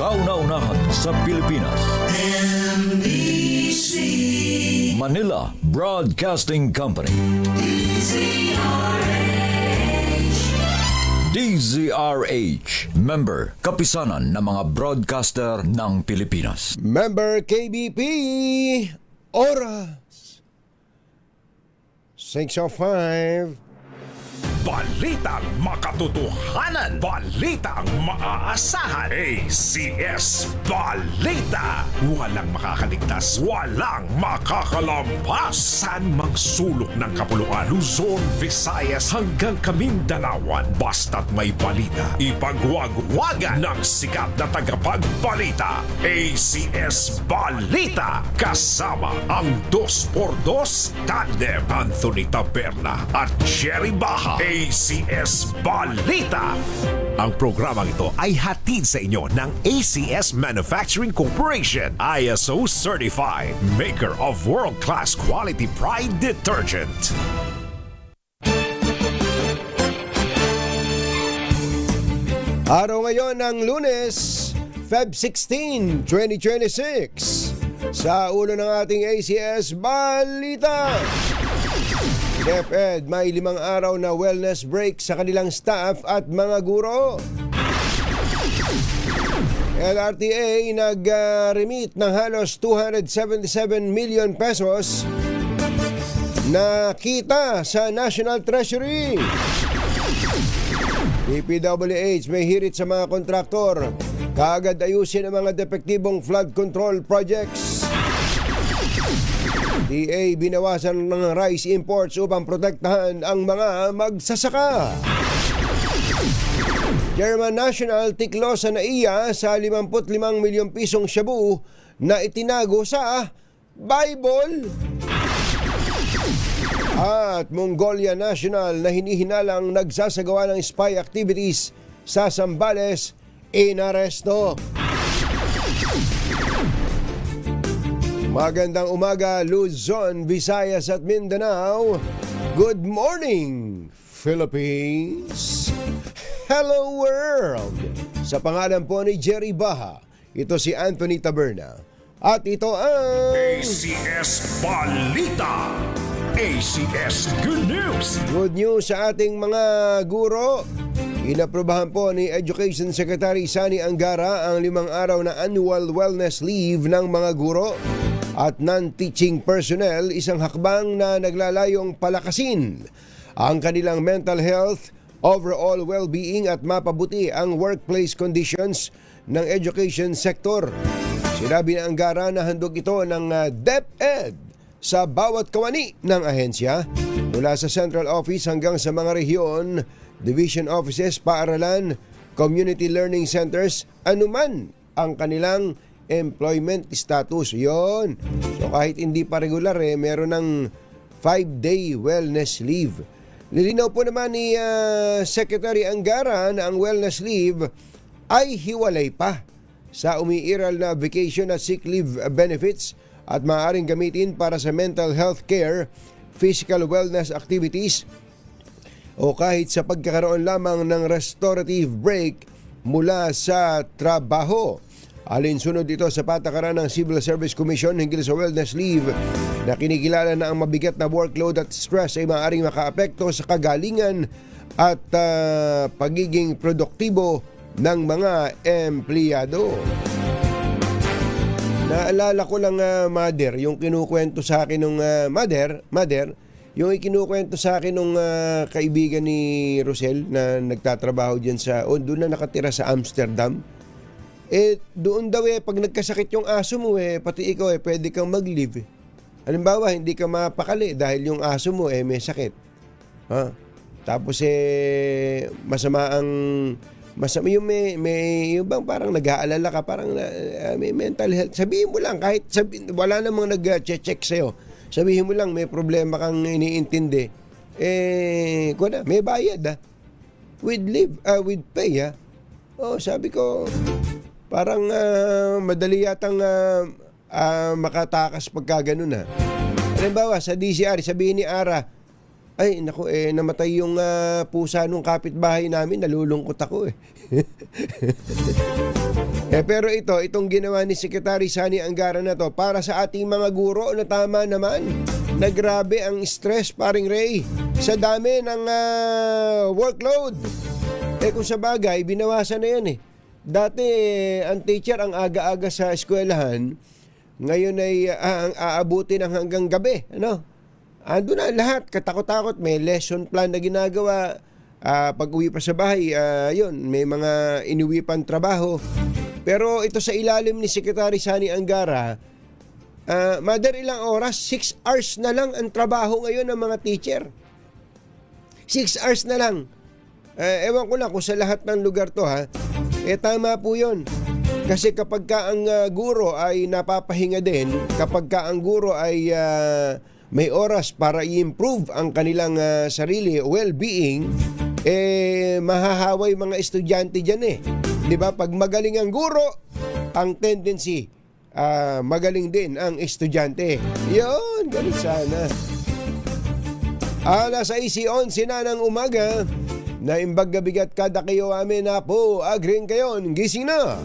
Kauna-unahan sa Pilipinas. NBC Manila Broadcasting Company. DZRH, member, kapisanan ng mga broadcaster ng Pilipinas. Member KBP, oras 6:05. Balitang makatotohanan. Balitang maaasahan. ACS Balita. Walang makakaligtas. Walang makakalampas. San mang sulok ng kapuluan. Luzon, Visayas hanggang Kamindalawan. Basta't may balita. Ipagwagwagan ng sikat na tagapagbalita. ACS Balita. Kasama ang 2x2 tandem Anthony Taberna at Jerry Baha. ACS Balita. Ang programang ito ay hatid sa inyo ng ACS Manufacturing Corporation, ISO certified, maker of world-class quality Pride detergent. Araw ngayon ng Lunes, Feb 16, 2026. Sa ulo ng ating ACS Balita. DepEd may 5 araw na wellness break sa kanilang staff at mga guro. LRTA nag-remit ng halos 277 million pesos na kita sa National Treasury. DPWH may hirit sa mga kontraktor. Kaagad ayusin ang mga depektibong flood control projects. DA binawasan ng rice imports upang protektahan ang mga magsasaka. German National tiklo sa NAIA sa 55 milyong pisong shabu na itinago sa Bible. At Mongolia National na hinihinalang nagsasagawa ng spy activities sa Zambales, inaresto. Magandang umaga, Luzon, Visayas at Mindanao. Good morning, Philippines. Hello, world. Sa pangalan po ni Jerry Baha, ito si Anthony Taberna. At ito ang ACS Balita. ACS Good News. good news sa ating mga guro. Inaprubahan po ni Education Secretary Sani Angara ang 5 araw na annual wellness leave ng mga guro at non-teaching personnel, isang hakbang na naglalayong palakasin ang kanilang mental health, overall well-being at mapabuti ang workplace conditions ng education sector. Sinabi ng Angara na handog ito ng DepEd sa bawat kawani ng ahensya mula sa central office hanggang sa mga rehiyon, division offices, paaralan, community learning centers, anuman ang kanilang employment status. Yon. So kahit hindi pa regular meron ng 5-day wellness leave. Lilinaw po naman ni Secretary Angara na ang wellness leave ay hiwalay pa sa umiiral na vacation at sick leave benefits at maaaring gamitin para sa mental health care, physical wellness activities o kahit sa pagkakaroon lamang ng restorative break mula sa trabaho. Alinsunod ito sa patakaran ng Civil Service Commission hinggil sa wellness leave na kinikilala na ang mabigat na workload at stress ay maaaring makaapekto sa kagalingan at pagiging produktibo ng mga empleyado. Naalala ko lang, Mother, yung kinukwento sa akin ng Mother, yung ikinukwento sa akin ng kaibigan ni Rosel na nagtatrabaho dyan doon na nakatira sa Amsterdam. Doon daw pag nagkasakit yung aso mo pati ikaw pwede kang mag-leave. Halimbawa, hindi ka mapakali dahil yung aso mo may sakit. Tapos masama yung yung bang parang nag-aalala ka, parang may mental health. Sabihin mo lang, kahit wala namang nag-check sa'yo. Sabihin mo lang may problema kang iniintindi. May bayad with leave, with pay sabi ko, parang madali yatang makatakas pagka ganun Halimbawa, sa DCR, sabihin ni Ara, Ay, naku, namatay yung pusa nung kapitbahay namin. Nalulungkot ako eh. Pero itong ginawa ni Secretary Sani Angara na to para sa ating mga guro na tama naman. Nagrabe ang stress, paring Ray, sa dami ng workload. Kung sa bagay, binawasan na yan eh. Dati, ang teacher ang aga-aga sa eskwelahan, ngayon ay aabuti ng hanggang gabi. Ano? Ando na lahat, katakot-takot, may lesson plan na ginagawa. Pag uwi pa sa bahay, yun, may mga inuwi pang trabaho. Pero ito sa ilalim ni Secretary Sani Angara, Mother, ilang oras? 6 hours na lang ang trabaho ngayon ng mga teacher. 6 hours na lang. Ewan ko lang kung sa lahat ng lugar to ha. Tama po yun. Kasi kapag ka ang guro ay napapahinga din, kapag ka ang guro ay may oras para i-improve ang kanilang sarili, well-being, mahahaway mga estudyante dyan eh. Di ba? Pag magaling ang guro, ang tendency, magaling din ang estudyante. Yun, ganun sana. Alas 6:11 na ng umaga, na imbag gabigat kada kayo amin na po, agring kayon, gising na.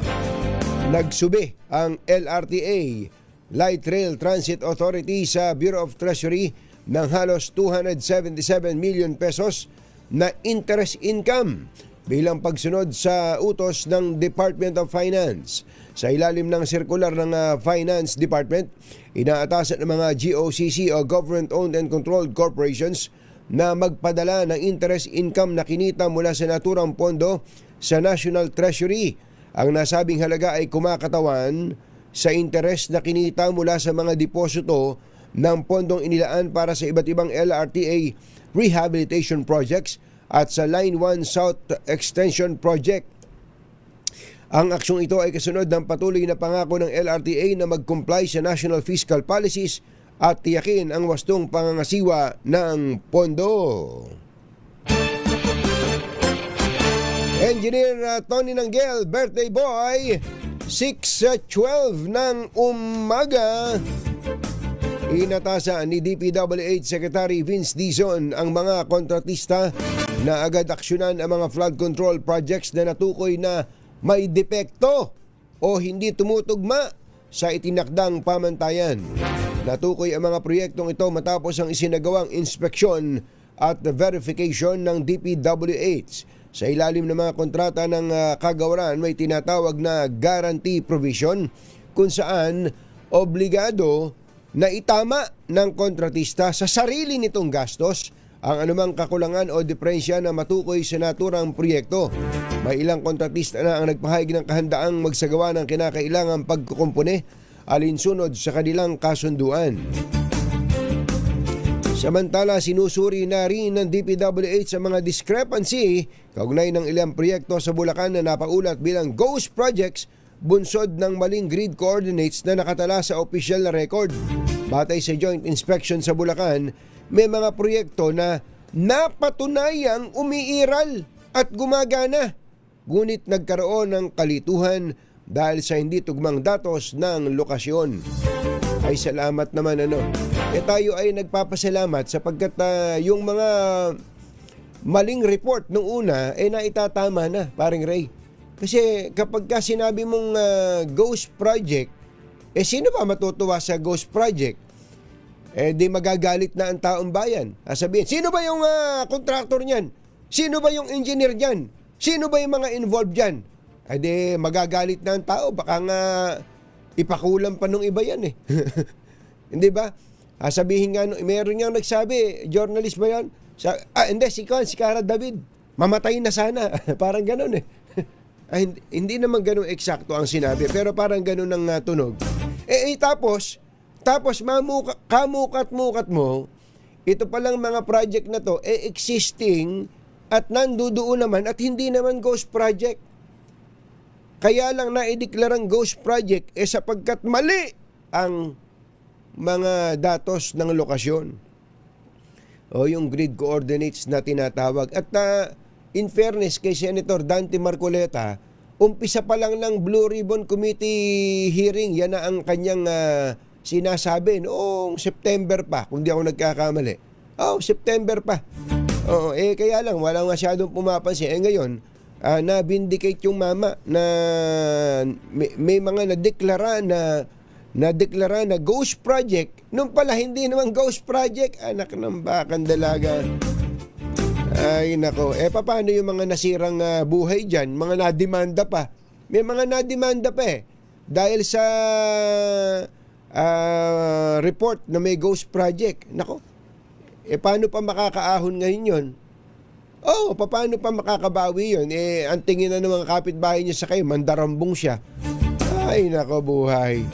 Nagsubi ang LRTA, Light Rail Transit Authority, sa Bureau of Treasury ng halos 277 million pesos na interest income bilang pagsunod sa utos ng Department of Finance. Sa ilalim ng sirkular ng Finance Department, inaatasan ng mga GOCC o Government-Owned and Controlled Corporations na magpadala ng interest income na kinita mula sa naturang pondo sa National Treasury. Ang nasabing halaga ay kumakatawan sa interest na kinita mula sa mga deposito ng pondong inilaan para sa iba't ibang LRTA rehabilitation projects at sa Line 1 South Extension Project. Ang aksyong ito ay kasunod ng patuloy na pangako ng LRTA na mag-comply sa national fiscal policies at tiyakin ang wastong pangangasiwa ng pondo. Engineer Tony Nanggel, birthday boy, 6:12 ng umaga. Inatasan ni DPWH Secretary Vince Dizon ang mga kontratista na agad aksyonan ang mga flood control projects na natukoy na may depekto o hindi tumutugma sa itinakdang pamantayan. Natukoy ang mga proyektong ito matapos ang isinagawang inspeksyon at verification ng DPWH. Sa ilalim ng mga kontrata ng kagawaran, may tinatawag na guarantee provision kung saan obligado na itama ng kontratista sa sarili nitong gastos ang anumang kakulangan o diferensya na matukoy sa naturang proyekto. May ilang kontratista na ang nagpahayag ng kahandaang magsagawa ng kinakailangang pagkukumpune alinsunod sa kanilang kasunduan. Samantala, sinusuri na rin ng DPWH sa mga discrepancy kaugnay ng ilang proyekto sa Bulacan na napaulat bilang ghost projects bunsod ng maling grid coordinates na nakatala sa opisyal na record. Batay sa joint inspection sa Bulacan, may mga proyekto na napatunayang umiiral at gumagana, ngunit nagkaroon ng kalituhan dahil sa hindi tugmang datos ng lokasyon. Ay salamat naman tayo ay nagpapasalamat sapagkat yung mga maling report nung una naitatama na, paring Ray. Kasi kapag ka sinabi mong ghost project, sino ba matutuwa sa ghost project? Di magagalit na ang taong bayan. Sabihin, sino ba yung contractor niyan? Sino ba yung engineer niyan? Sino ba yung mga involved diyan? Di magagalit na ang tao. Baka nga ipakulam pa nung iba yan Hindi ba? Sabihin nga, meron nga nagsabi, journalist ba yan? Hindi, si Cara David. Mamatay na sana. Parang ganun hindi naman ganun eksakto ang sinabi, pero parang ganun ang tunog. Tapos kamukat-mukat mo, ito palang mga project na to, existing at nandudoon naman at hindi naman ghost project. Kaya lang naideklarang ghost project sapagkat mali ang mga datos ng lokasyon o yung grid coordinates na tinatawag. At in fairness kay Senator Dante Marcoleta, umpisa pa lang ng Blue Ribbon Committee hearing, yan na ang kanyang sinasabi noong September pa, kung di ako nagkakamali. September pa. Oo, kaya lang, walang masyadong pumapansin. Ngayon, na-vindicate yung mama na may mga nadeklara na ghost project. Nung pala, hindi naman ghost project. Anak ng bakang dalaga. Ay, nako. Paano yung mga nasirang buhay dyan? Mga nademanda pa. May mga nademanda pa dahil sa report na may ghost project. Nako. Paano pa makakaahon ngayon yun? Paano pa makakabawi yun? Ang tingin na ng mga kapitbahay niya sa kayo, mandarambong siya. Ay, nako buhay.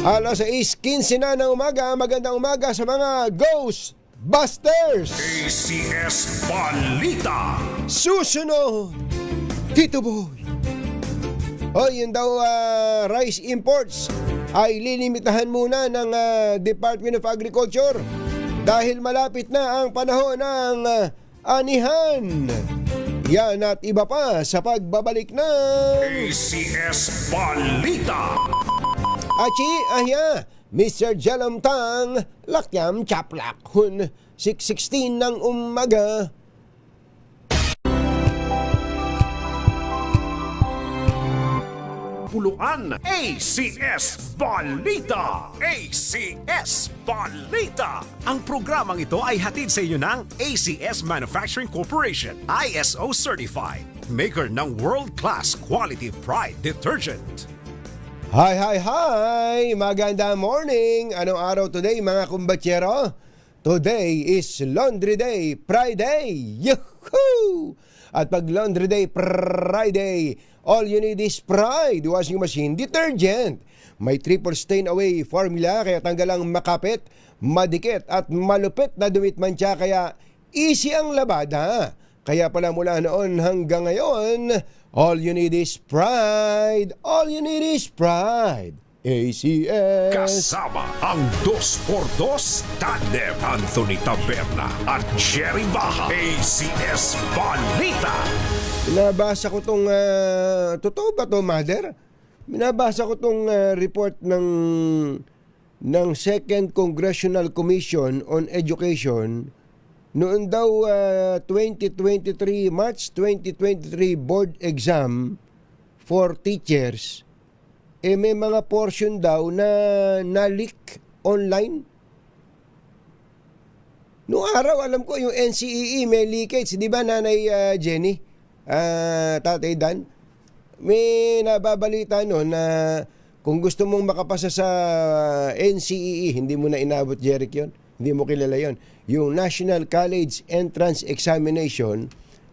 Alas 6:15 na ng umaga, magandang umaga sa mga Ghostbusters! ACS Balita. Susunod, Tito Boy. Yun daw, rice imports ay lilimitahan muna ng Department of Agriculture dahil malapit na ang panahon ng anihan. Yan at iba pa sa pagbabalik ng ACS Balita. Achi, Mr. Jelom Tang, Lakyam Chaplak, Hun, 6:16 ng umaga. Puluan ACS Balita. ACS Balita. Ang programang ito ay hatid sa inyo ng ACS Manufacturing Corporation, ISO certified, maker ng world-class quality Pride detergent. Hi! Maganda morning! Anong araw today mga kumbatsero? Today is Laundry Day Friday! Yuhuu! At pag Laundry Day Friday, all you need is Pride washing machine detergent. May triple stain away formula kaya tanggalang makapit, madikit at malupit na dumit mantsa kaya easy ang labada. Kaya pala mula noon hanggang ngayon, all you need is Pride. All you need is Pride. ACS. Kasama ang 2x2 tandem Anthony Taberna at Jerry Baja. ACS Balita. Binabasa ko tong, totoo ba to, Mother? Binabasa ko tong report ng Second Congressional Commission on Education. Noon daw 2023, March 2023 board exam for teachers, may mga portion daw na na-leak online. Noong araw, alam ko, yung NCEE may leakage. Di ba, Nanay Jenny? Tatay Dan? May nababalita noon na kung gusto mong makapasa sa NCEE, hindi mo na inabot, Jeric, yun. Hindi mo kilala yun. Yung National College Entrance Examination,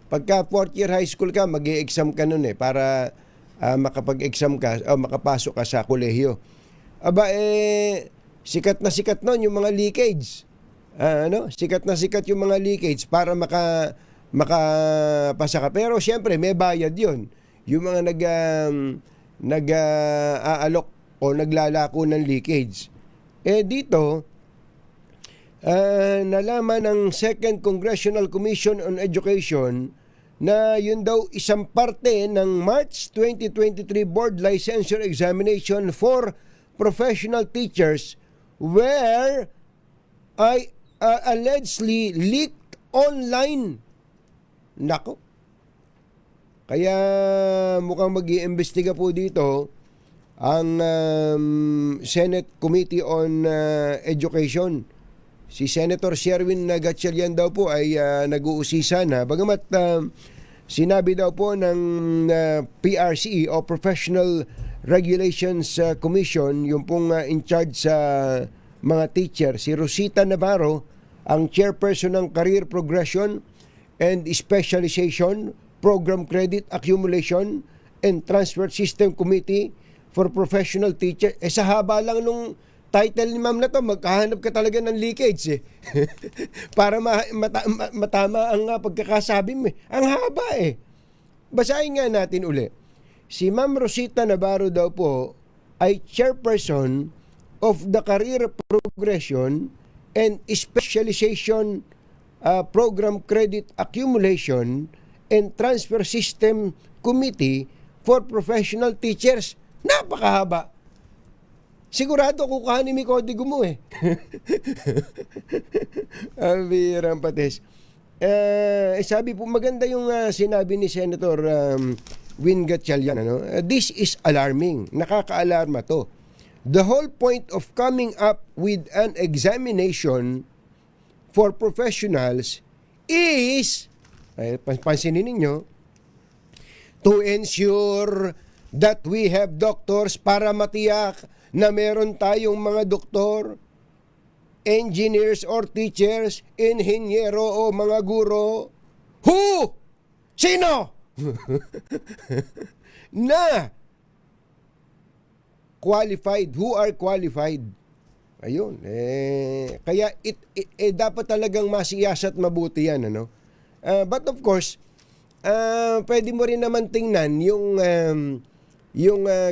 pagka 4th year high school ka, mag-e-exam ka nun para makapag-exam ka o makapasok ka sa kolehiyo. Sikat na sikat nun yung mga leakage. Sikat na sikat yung mga leakage para makapasa ka. Pero siyempre, may bayad yun. Yung mga nag-aalok o naglalako ng leakage. Dito, nalaman ng Second Congressional Commission on Education na yun daw isang parte ng March 2023 Board Licensure Examination for Professional Teachers where I allegedly leaked online. Nako. Kaya mukhang mag-iimbestiga po dito ang Senate Committee on Education. Si Senator Sherwin Gatchalian daw po ay nag-uusisa na. Bagamat sinabi daw po ng PRCE o Professional Regulations Commission, yung pong in charge sa mga teacher, si Rosita Navarro, ang chairperson ng Career Progression and Specialization Program Credit Accumulation and Transfer System Committee for Professional Teacher. Sa haba lang nung title ni ma'am na to, magkahanap ka talaga ng leakage para matama ang pagkakasabi mo. Ang haba Basahin nga natin uli. Si Ma'am Rosita Navarro daw po ay chairperson of the Career Progression and Specialization Program Credit Accumulation and Transfer System Committee for Professional Teachers. Napakahaba. sigurado kukuhanin mi kodigo mo eh. Abirang pates. Sabi po, maganda yung sinabi ni Senator Win Gatchalian. This is alarming. Nakaka-alarma to. The whole point of coming up with an examination for professionals is, pansinin ninyo, to ensure that we have doctors para matiyak na meron tayong mga doktor, engineers or teachers, inhinyero o mga guro. Who? Sino? Na qualified, who are qualified. Ayun, kaya dapat talagang masiyasat mabuti yan, ano? But of course, pwede mo rin naman tingnan yung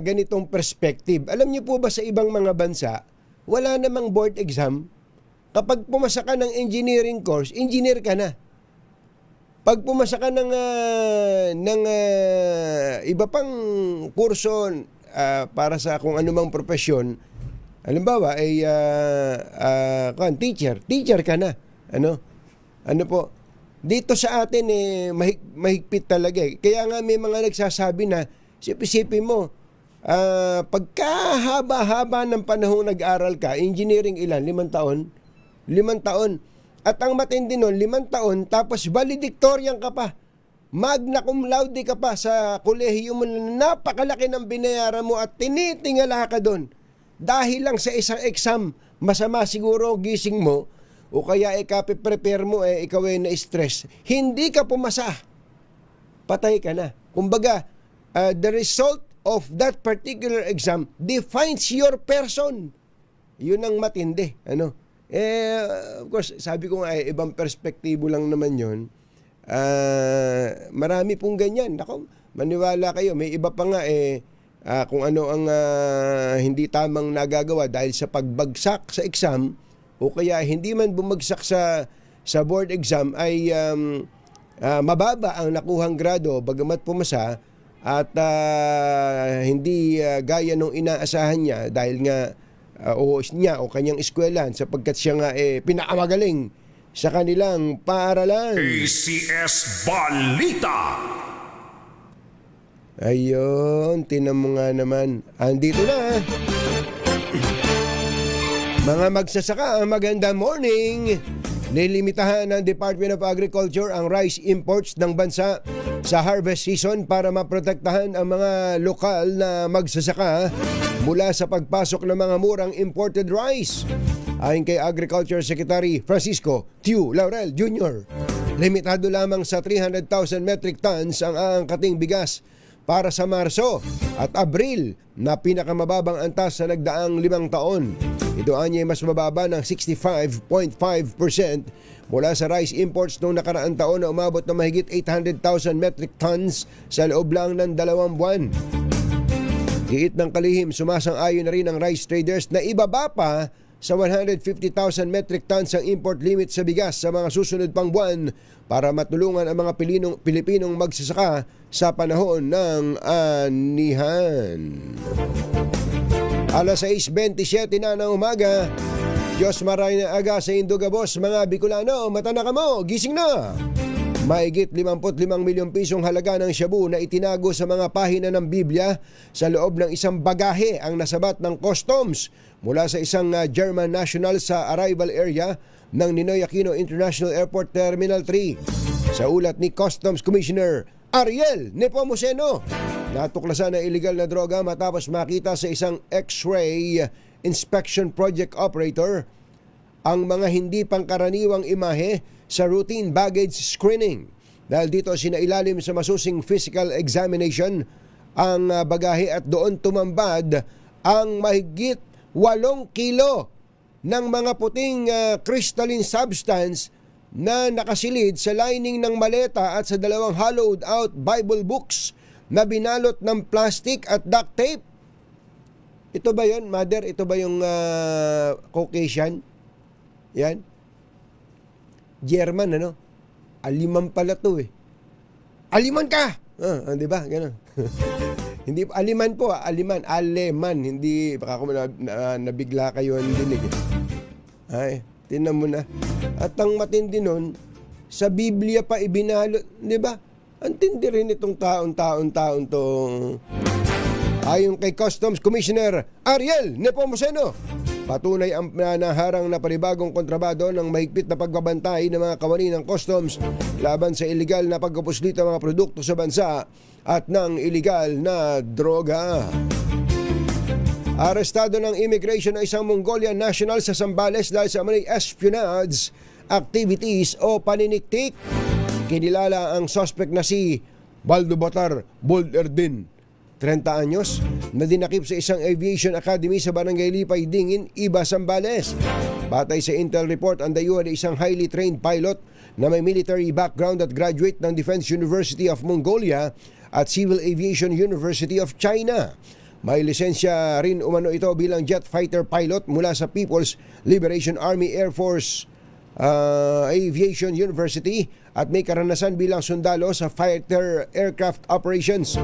ganitong perspective. Alam niyo po ba sa ibang mga bansa, wala namang board exam. Kapag pumasa ka ng engineering course, engineer ka na. Pag pumasa ka ng iba pang kurso para sa kung anumang profesyon, halimbawa ay teacher ka na. Ano po? Dito sa atin mahigpit talaga eh. Kaya nga may mga nagsasabi na sipin mo, pagkahaba-haba ng panahong nag-aral ka, engineering ilan? 5 taon? 5 taon. At ang matindi nun, 5 taon, tapos valedictorian ka pa. Magna cum laude ka pa sa kolehiyo mo na napakalaki ng binayaran mo at tinitingala ka doon. Dahil lang sa isang exam, masama siguro gising mo o kaya prepare mo, ikaw ay na-stress. Hindi ka pumasa. Patay ka na. Kumbaga, the result of that particular exam defines your person. Yun ang matindi. Of course, sabi ko nga, ibang perspektibo lang naman yun. Marami pong ganyan. Ako, maniwala kayo, may iba pa nga kung ano ang hindi tamang nagagawa dahil sa pagbagsak sa exam o kaya hindi man bumagsak sa board exam ay mababa ang nakuhang grado bagamat pumasa at hindi gaya nung inaasahan niya dahil nga o kanyang eskwelahan sapagkat siya nga pinakamagaling sa kanilang paaralan. ACS Balita. Ayun, tinan mo nga naman. Andito na. Mga magsasaka, magandang morning. Nilimitahan ng Department of Agriculture ang rice imports ng bansa sa harvest season para maprotektahan ang mga lokal na magsasaka mula sa pagpasok ng mga murang imported rice. Ayon kay Agriculture Secretary Francisco Tiu Laurel Jr., limitado lamang sa 300,000 metric tons ang aangkating bigas para sa Marso at Abril na pinakamababang antas sa nagdaang 5 taon. Ito ay mas mababa ng 65.5% mula sa rice imports noong nakaraang taon na umabot na mahigit 800,000 metric tons sa loob lang ng 2 buwan. Giit ng kalihim, sumasang-ayon na rin ang rice traders na ibaba pa sa 150,000 metric tons ang import limit sa bigas sa mga susunod pang buwan para matulungan ang mga Pilipinong magsasaka sa panahon ng anihan. Alas 6:27 na ng umaga. Diyos maray na aga sa Indugabos, mga Bicolano, mata na kamo, gising na! Mahigit 55 milyong pisong halaga ng shabu na itinago sa mga pahina ng Biblia sa loob ng isang bagahe ang nasabat ng customs mula sa isang German national sa arrival area ng Ninoy Aquino International Airport Terminal 3. Sa ulat ni Customs Commissioner Ariel Nepomuceno, natuklasan ng illegal na droga matapos makita sa isang X-ray inspection project operator ang mga hindi pangkaraniwang imahe sa routine baggage screening. Dahil dito sinailalim sa masusing physical examination ang bagahe at doon tumambad ang mahigit 8 kilo ng mga puting crystalline substance na nakasilid sa lining ng maleta at sa 2 hollowed out Bible books na binalot ng plastic at duct tape. Ito ba yun, Mother? Ito ba yung Caucasian? Yan. German, ano? Aliman pala to eh. Aliman ka! Di ba? Ganun. Hindi Aliman po, Aleman, hindi baka ako nabigla kayo ang dinig. Ay, tingnan mo na. At ang matindi nun, sa Biblia pa ibinalot, di ba? Ang tindi rin itong taon tong ayon kay Customs Commissioner Ariel Nepomuceno. Patunay ang naharang na panibagong kontrabando ng mahigpit na pagbabantay ng mga kawani ng customs laban sa iligal na pagkapuslit ng mga produkto sa bansa at ng iligal na droga. Arestado ng immigration ng isang Mongolian national sa Zambales dahil sa mga espionage activities o paniniktik. Kinilala ang suspect na si Baldo Batar Bolderdin, 30 anyos, na dinakip sa isang aviation academy sa Barangay Lipay, Dingin, Iba, Zambales. Batay sa intel report, ang dayuhan ay isang highly trained pilot na may military background at graduate ng Defense University of Mongolia at Civil Aviation University of China. May lisensya rin umano ito bilang jet fighter pilot mula sa People's Liberation Army Air Force Aviation University at may karanasan bilang sundalo sa fighter aircraft operations.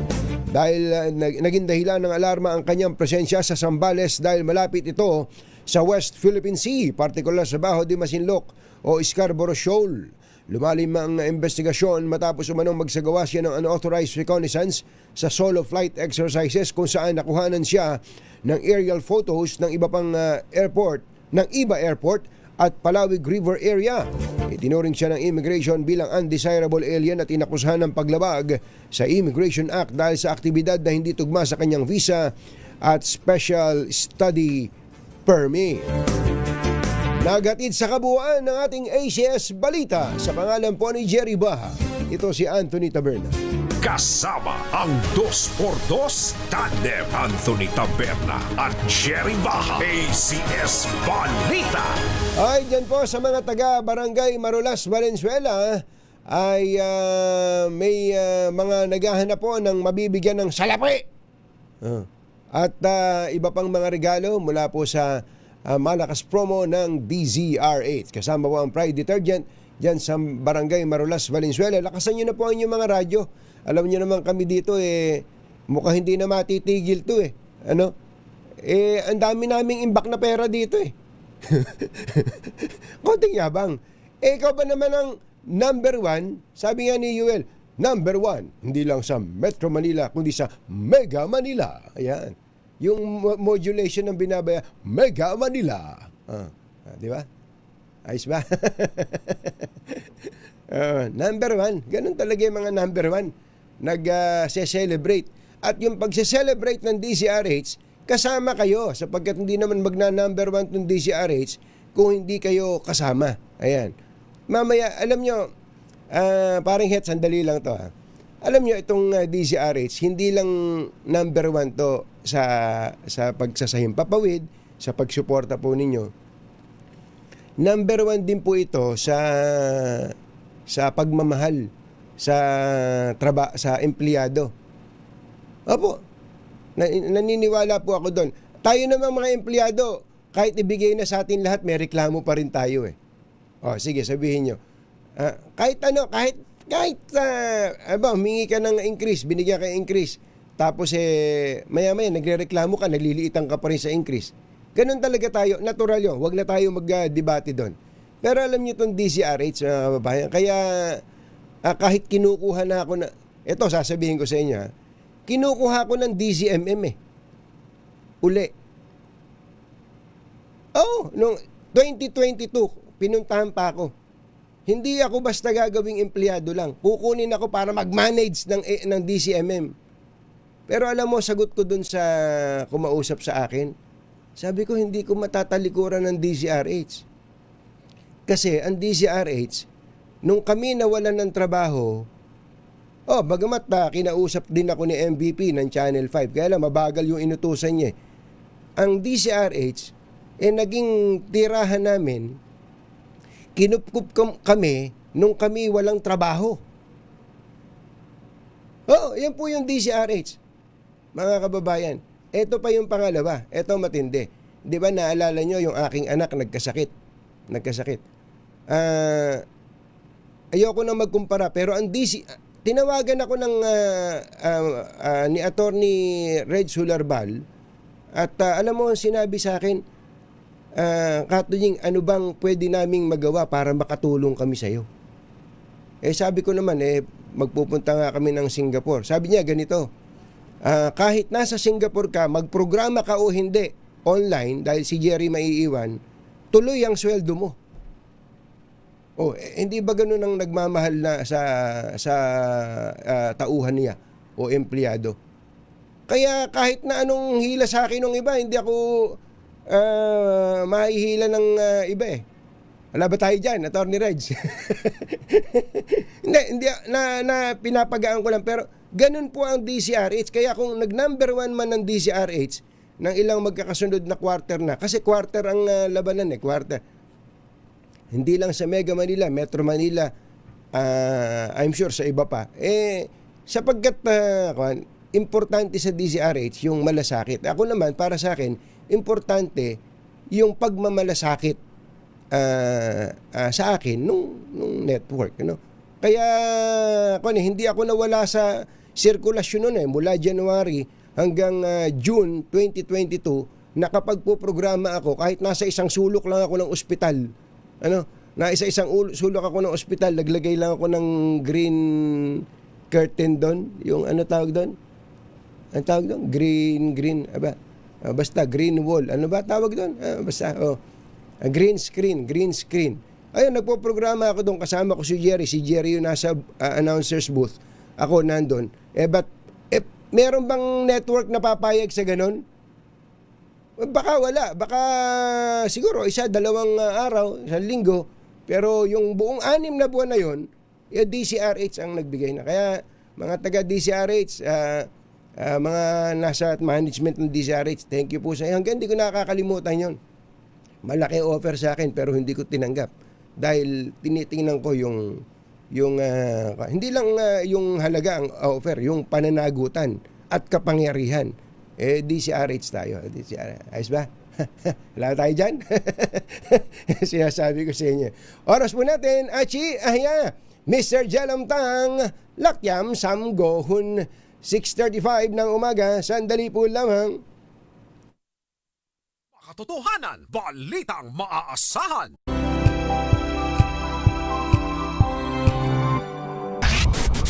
Dahil naging dahilan ng alarma ang kanyang presensya sa Zambales dahil malapit ito sa West Philippine Sea, partikular sa Bajo de Masinloc o Scarborough Shoal. Lumalim ang investigasyon matapos umanong magsagawa siya ng unauthorized reconnaissance sa solo flight exercises kung saan nakuhanan siya ng aerial photos ng iba pang airport, ng Iba Airport at Palawig River area. Itinuring siya ng immigration bilang undesirable alien at inakusahan ng paglabag sa Immigration Act dahil sa aktibidad na hindi tugma sa kanyang visa at special study permit. Nagatid sa kabuuan ng ating ACS Balita sa pangalan po ni Jerry Baha. Ito si Anthony Taberna. Kasama ang 2x2 tandem Anthony Taberna at Jerry Baha. ACS Balita. Ay, dyan po sa mga taga Barangay Marulas, Valenzuela ay may mga naghahanap po ng mabibigyan ng salapi. At iba pang mga regalo mula po sa malakas promo ng DZRH. Kasama po ang Pride Detergent dyan sa Barangay Marulas, Valenzuela. Lakasan nyo na po ang inyong mga radyo. Alam nyo naman kami dito mukhang hindi na matitigil to Ano? Ang dami naming imbak na pera dito Konting yabang. Ikaw ba naman ang number 1? Sabi nga ni Yuel, number 1, hindi lang sa Metro Manila, kundi sa Mega Manila. Ayan. Yung modulation ng binabaya, Mega Manila. Di ba? Ayos ba? Number 1. Ganun talaga yung mga number 1. Nag-celebrate. At yung pag-celebrate ng DZRH, kasama kayo sapagkat hindi naman magna-number 1 ng DZRH kung hindi kayo kasama. Ayan. Mamaya, alam nyo, parang het, sandali lang to Alam nyo, itong DZRH, hindi lang number 1 to sa pagsasahim papawid, sa pagsuporta po ninyo. Number 1 din po ito sa pagmamahal sa empleyado. Opo. Naniniwala po ako doon. Tayo naman mga empleyado, kahit ibigay na sa atin lahat, may reklamo pa rin tayo sige, sabihin nyo. Kahit humingi ka ng increase, binigyan ka ng increase, tapos maya-maya nagrereklamo ka, naliliitan ka pa rin sa increase. Ganun talaga tayo, natural yun. Huwag na tayo mag-debate doon. Pero alam nyo itong DZRH, mga kababayan, kaya kahit kinukuha na ako na, ito sasabihin ko sa inyo, kinukuha ko ng DZMM uli. Noong 2022, pinuntahan pa ako. Hindi ako basta gagawing empleyado lang. Kukunin ako para mag-manage ng DZMM. Pero alam mo, sagot ko dun sa kumausap sa akin, sabi ko, hindi ko matatalikuran ng DZRH. Kasi ang DZRH, nung kami nawalan ng trabaho, bagamat kinausap din ako ni MVP ng Channel 5, kaya lang mabagal yung inutusan niya. Ang DZRH, naging tirahan namin, kinupkup kami nung kami walang trabaho. Yan po yung DZRH. Mga kababayan, ito pa yung pangalawa, ito matindi. Di ba naalala nyo yung aking anak nagkasakit? Ayoko na magkumpara, pero ang tinawagan ako ng ni Attorney Red Sularbal at alam mo ang sinabi sa akin, Katunying, ano bang pwede naming magawa para makatulong kami sa iyo? Sabi ko naman, magpupunta nga kami ng Singapore. Sabi niya ganito, kahit nasa Singapore ka, magprograma ka o hindi, online, dahil si Jerry maiiwan, tuloy ang sweldo mo. Hindi ba ganun ang nagmamahal na sa tauhan niya o empleyado? Kaya kahit na anong hila sa akin ng iba, hindi ako mahihila ng iba eh. Wala ba tayo dyan, Attorney Reg? hindi na pinapagaan ko lang, pero ganun po ang DCRH. Kaya kung nag-number 1 man ng DCRH ng ilang magkakasunod na quarter na, kasi quarter ang labanan quarter. Hindi lang sa Mega Manila, Metro Manila, I'm sure sa iba pa. Sapagkat importante sa DCRH yung malasakit. Ako naman, para sa akin, importante yung pagmamalasakit sa akin nung network. Kaya hindi ako nawala sa sirkulasyon noon mula January hanggang June 2022, nakapagpo-programa ako kahit nasa isang sulok lang ako ng ospital. Na isang sulok ako ng ospital, naglagay lang ako ng green curtain doon, yung tawag doon? Ang tawag doon? Green, basta green wall. Ano ba tawag doon? Green screen. Ayun, nagpo-programa ako doon, kasama ko si Jerry. Si Jerry yung nasa announcer's booth. Ako nandun. Meron bang network na papayag sa ganun? Baka wala. Baka siguro 1-2 araw, 1 linggo. Pero yung buong 6 na buwan na yun, DCRH ang nagbigay na. Kaya mga taga DCRH, mga nasa management ng DCRH, thank you po sa iyo. Hanggang hindi ko nakakalimutan yun. Malaki offer sa akin pero hindi ko tinanggap. Dahil tinitingnan ko yung hindi lang yung halaga ang offer, yung pananagutan at kapangyarihan. DCRH tayo. Ayos ba? Wala tayo dyan? Sinasabi ko sa inyo. Oras po natin, Achi, Mr. Jalamtang, Lakyam, Samgohun, 6:35 ng umaga, sandali po lamang. Katotohanan, balitang maaasahan.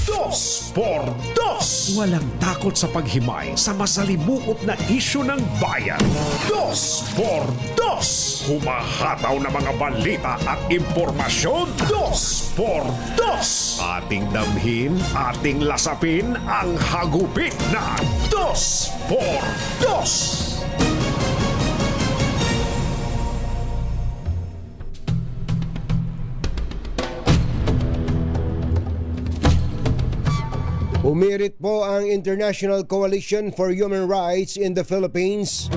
Dos por dos. Walang takot sa paghimay sa masalimuot na isyu ng bayan. Dos por dos. Humahataw na mga balita at impormasyon. Dos por dos. Ating damhin, ating lasapin ang hagupit na dos por dos. Umirit po ang International Coalition for Human Rights in the Philippines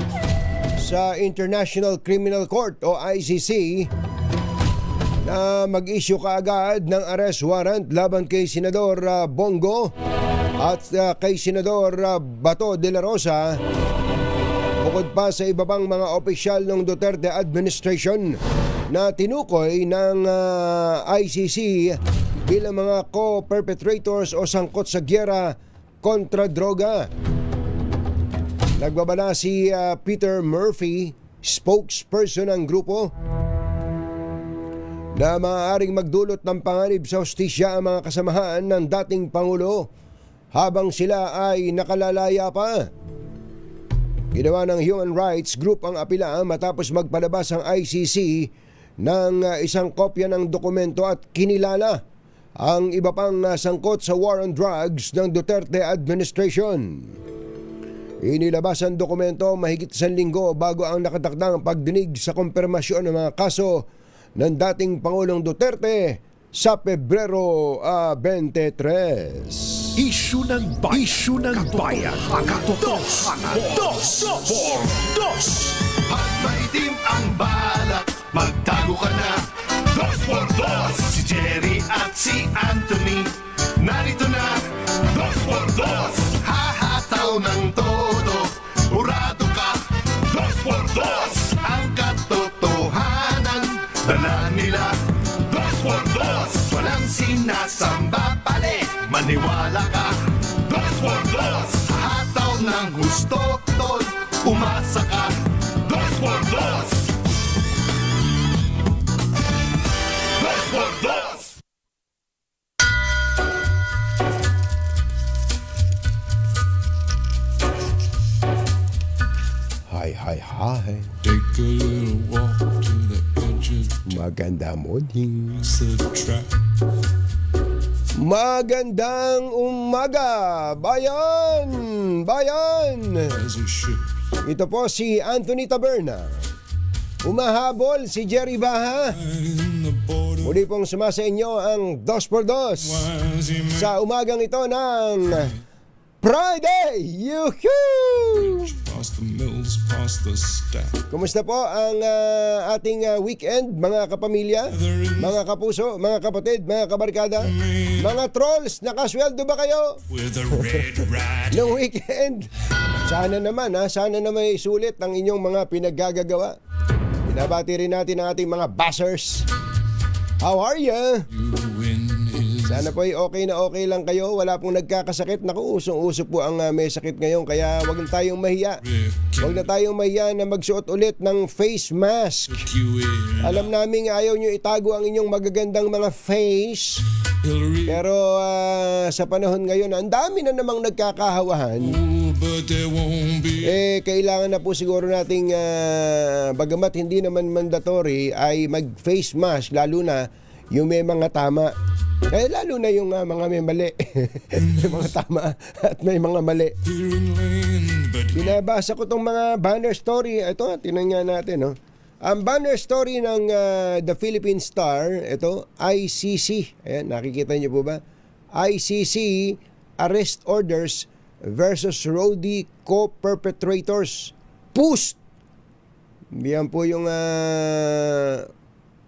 sa International Criminal Court o ICC na mag-issue kaagad ng arrest warrant laban kay Senador Bongo at kay Senador Bato de la Rosa, bukod pa sa iba pang mga opisyal ng Duterte administration na tinukoy ng ICC bilang mga co-perpetrators o sangkot sa giyera kontra droga. Nagbabala si Peter Murphy, spokesperson ng grupo, na maaaring magdulot ng panganib sa hustisya ang mga kasamahan ng dating Pangulo habang sila ay nakalalaya pa. Ginawa ng Human Rights Group ang apela matapos magpalabas ang ICC ng isang kopya ng dokumento at kinilala ang iba pang sangkot sa war on drugs ng Duterte administration. Inilabas ang dokumento mahigit 1 linggo bago ang nakatakdang pagdinig sa kumpirmasyon ng mga kaso ng dating Pangulong Duterte sa Pebrero 23. Isyu ng bayan. Katotohanan. Dos por dos. Pag maitim ang balak, magtago ka na. Dos por dos. Si Jerry at si Anthony, narito na. Dos por dos. Hahataw ng todo, urado ka. Dos por dos. Ang katotohanan, dala nila. Dos por dos. Walang sinasamba pali, maniwala. bahala ka. Dos por dos, hataw ng gusto, tol. Umasa ka. Dos por dos. Dos por dos. Hi. Take a little walk to the edge of Maganda morning. the track. Magandang umaga, bayan! As it should. Ito po si Anthony Taberna. Umahabol si Jerry Baha. In the border, Muli pong sumasa inyo ang 2x2 wise he sa umagang ito ng Friday! Yuhuu! past the mills, past the stack. Kumusta po ang ating weekend, mga kapamilya, mga kapuso, mga kapatid, mga kabarkada, mga trolls, nakasweldo ba kayo With a red ride. noong weekend? Sana naman may sulit ang inyong mga pinaggagawa. Binabati rin natin ang ating mga bashers. How are ya? You win his. Sana po ay okay lang kayo. Wala pong nagkakasakit. Naku, usong-uso po ang may sakit ngayon. Kaya wag na tayong mahiya. Wag na tayong mahiya na magsuot ulit ng face mask. You in. Alam namin ayaw nyo itago ang inyong magagandang mga face. Hillary. Pero sa panahon ngayon, ang dami na namang nagkakahawahan. But there won't be. Kailangan na po siguro nating bagamat hindi naman mandatory ay mag-face mask, lalo na yung may mga tama. Lalo na yung mga may mali. May mga tama at may mga mali. Here in lane, but Binabasa ko tong mga banner story. Ito, tinangyan natin, no? Ang banner story ng The Philippine Star, ito, ICC. Ayan, nakikita niyo po ba? ICC arrest orders versus Rodi co-perpetrators. Pust! Yan po yung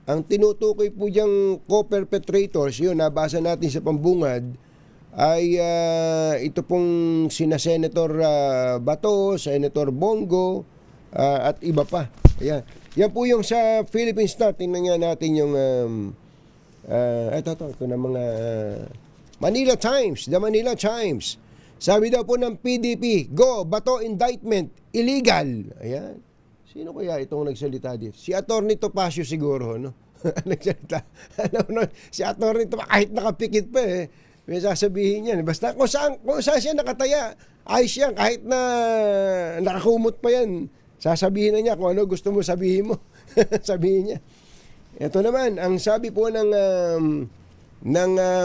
ang tinutukoy po diyang co-perpetrators, yun, nabasa natin sa pambungad, ay ito pong sina Senator Bato, Senator Bongo, at iba pa. Ayan. Yan po yung sa Philippine Star. Tingnan nga natin yung ito na mga Manila Times, The Manila Times. Sabi daw po ng PDP, go, Bato indictment, illegal. Ayan. Sino kaya itong nagsalita dito? Si Atty. Topacio siguro, no? Nagsalita. Si Atty. Topacio, kahit nakapikit pa may sasabihin yan. Basta kung saan siya nakataya, ayos yan. Kahit na nakakumot pa yan, sasabihin na niya kung ano gusto mo sabihin mo. Sabihin niya. Ito naman, ang sabi po ng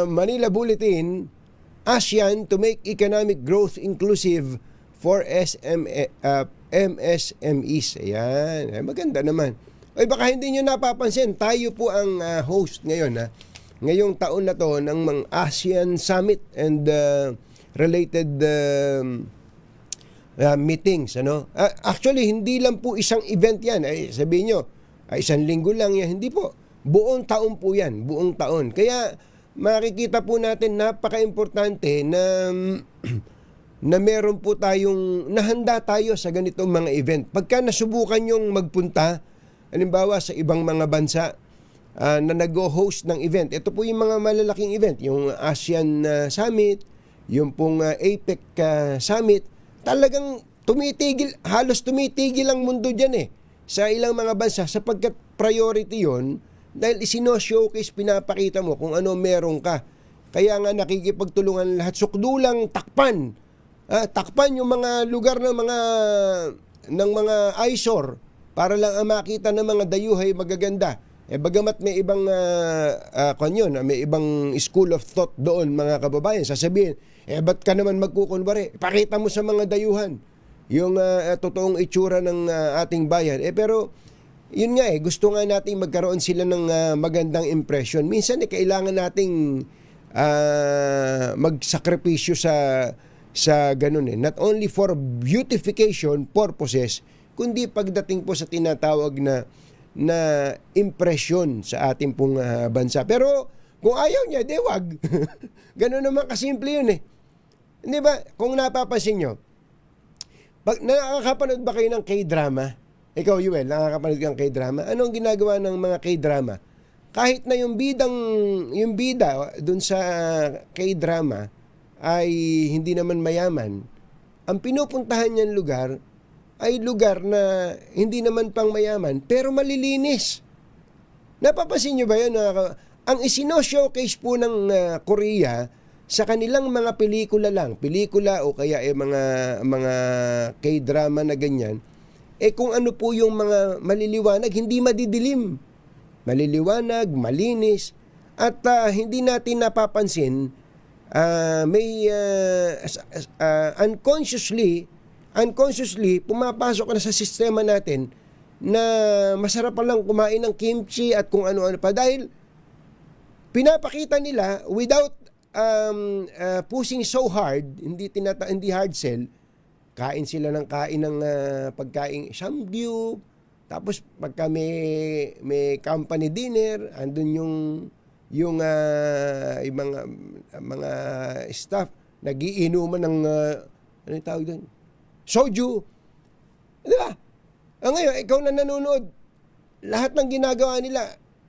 Manila Bulletin, ASEAN to make economic growth inclusive for MSMEs. Ayan. Maganda naman. Ay, baka hindi nyo napapansin, tayo po ang host ngayon. Ngayong taon na to ng mga ASEAN Summit and related meetings. Actually, hindi lang po isang event yan. Ay, sabihin nyo, isang linggo lang yan. Hindi po. Buong taon po yan. Buong taon. Kaya makikita po natin napaka-importante na meron po tayong nahanda tayo sa ganitong mga event. Pagka nasubukan yung magpunta, halimbawa sa ibang mga bansa na nag-host ng event, ito po yung mga malalaking event, yung ASEAN Summit, yung pong APEC Summit, talagang halos tumitigil ang mundo dyan sa ilang mga bansa sapagkat priority yon dahil isino-showcase, pinapakita mo kung ano meron ka. Kaya nga nakikipagtulungan lahat, sukdulang takpan. Takpan yung mga lugar ng mga eyesore para lang makita ng mga dayuhay magaganda. Bagamat may ibang may ibang school of thought doon, mga kababayan, sasabihin, ba't ka naman magkukunwari? Pakita mo sa mga dayuhan yung totoong itsura ng ating bayan. Pero yun nga gusto nga nating magkaroon sila ng magandang impression. Minsan kailangan nating magsakripisyo sa ganun Not only for beautification purposes, kundi pagdating po sa tinatawag na impression sa ating pong bansa. Pero kung ayaw niya, wag. Ganun naman kasimple yun Hindi ba? Kung napapansin nyo, pag nakakapanood ba kayo ng K-drama? Ikaw, Yuel, nakakapanood ka ng K-drama? Anong ginagawa ng mga K-drama? Kahit na yung bida dun sa K-drama ay hindi naman mayaman, ang pinupuntahan niyang lugar ay lugar na hindi naman pang mayaman pero malilinis. Napapansin niyo ba yun? Ang isino-showcase po ng Korea sa kanilang mga pelikula o kaya mga K-drama na ganyan, kung ano po yung mga maliliwanag, hindi madidilim. Maliliwanag, malinis, at hindi natin napapansin, unconsciously, pumapasok na sa sistema natin na masarap palang kumain ng kimchi at kung ano-ano pa dahil pinapakita nila without pushing so hard, hindi hard sell, kain sila ng pagkain samgyup, tapos pagka may company dinner, andun yung mga staff nagiinuman ng ano yung tawag doon? Soju. Di ba? Ngayon, ikaw na nanonood, lahat ng ginagawa nila,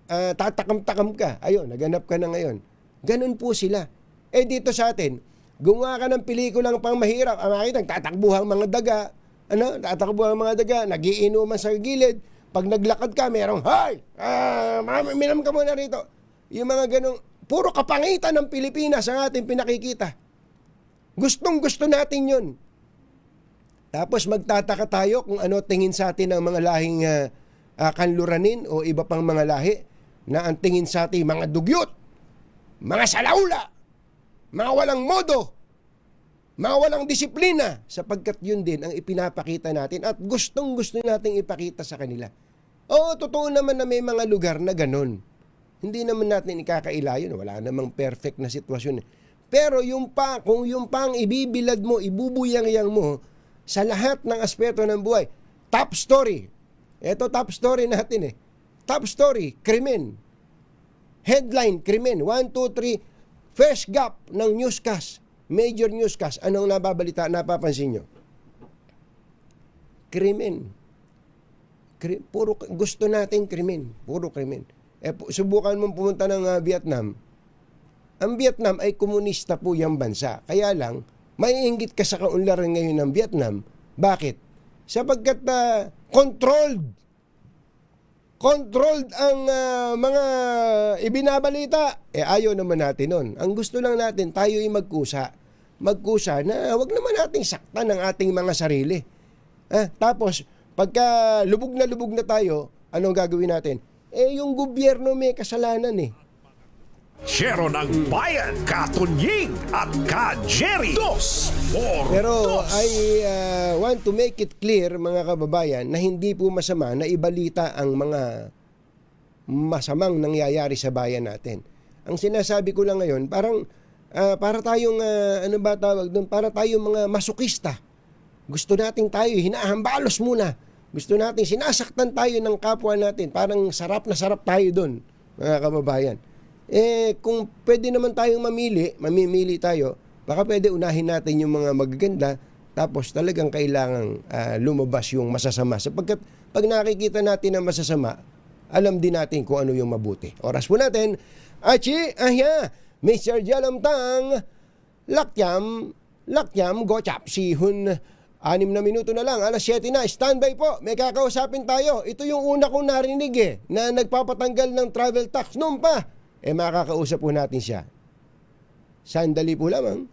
tatakam-takam ka. Ayun, naganap ka na ngayon. Ganun po sila. Dito sa atin, gumawa ka ng pelikulang pang mahirap. Makita, tatakbuhang mga daga. Tatakbuhang mga daga, nagiinuman sa gilid. Pag naglakad ka, merong, "Hoy! Minam ka muna rito." Yung mga ganong, puro kapangitan ng Pilipinas ang ating pinakikita. Gustong-gusto natin yun. Tapos magtataka tayo kung ano tingin sa atin ng mga lahing kanluranin o iba pang mga lahi na ang tingin sa atin mga dugyot, mga salaula, mga walang modo, mga walang disiplina, sapagkat yun din ang ipinapakita natin at gustong-gusto nating ipakita sa kanila. Oo, totoo naman na may mga lugar na ganun. Hindi naman natin ikakaila yun. Wala namang perfect na sitwasyon. Pero kung yung pang ibibilad mo, ibubuyang-yang mo sa lahat ng aspeto ng buhay. Top story. Ito top story natin Top story, krimen. Headline, krimen. 1, 2, 3. First gap ng newscast. Major newscast. Anong nababalita? Napapansin nyo? Krimen. Puro gusto natin krimen. Puro krimen. Subukan mong pumunta ng Vietnam. Ang Vietnam ay komunista po yung bansa. Kaya lang, maiinggit ka sa kaunlaran ngayon ng Vietnam. Bakit? Sapagkat controlled ang mga ibinabalita. Ayaw naman natin nun. Ang gusto lang natin, tayo ay magkusa. Magkusa na wag naman nating saktan ng ating mga sarili. Tapos, pagka lubog na tayo, anong gagawin natin? Yung gobyerno may kasalanan Shero ng Bayan, Katunying at Ka-Jerry. Dos por Pero dos. I want to make it clear, mga kababayan, na hindi po masama na ibalita ang mga masamang nangyayari sa bayan natin. Ang sinasabi ko lang ngayon, para tayong, para tayong mga masokista. Gusto natin tayo, hinahambalos muna. Gusto natin, sinasaktan tayo ng kapwa natin. Parang sarap na sarap tayo doon, mga kababayan. Kung pwede naman tayong mamimili tayo, baka pwede unahin natin yung mga magaganda, tapos talagang kailangang lumabas yung masasama. Sapagkat pag nakikita natin ang masasama, alam din natin kung ano yung mabuti. Oras po natin, Mr. Jalamtang, Lakyam, Gochap, Sihun, 6 na minuto na lang, alas 7 na, standby po, may kakausapin tayo. Ito yung una kong narinig na nagpapatanggal ng travel tax noon pa. Makakausap po natin siya. Sandali po lamang.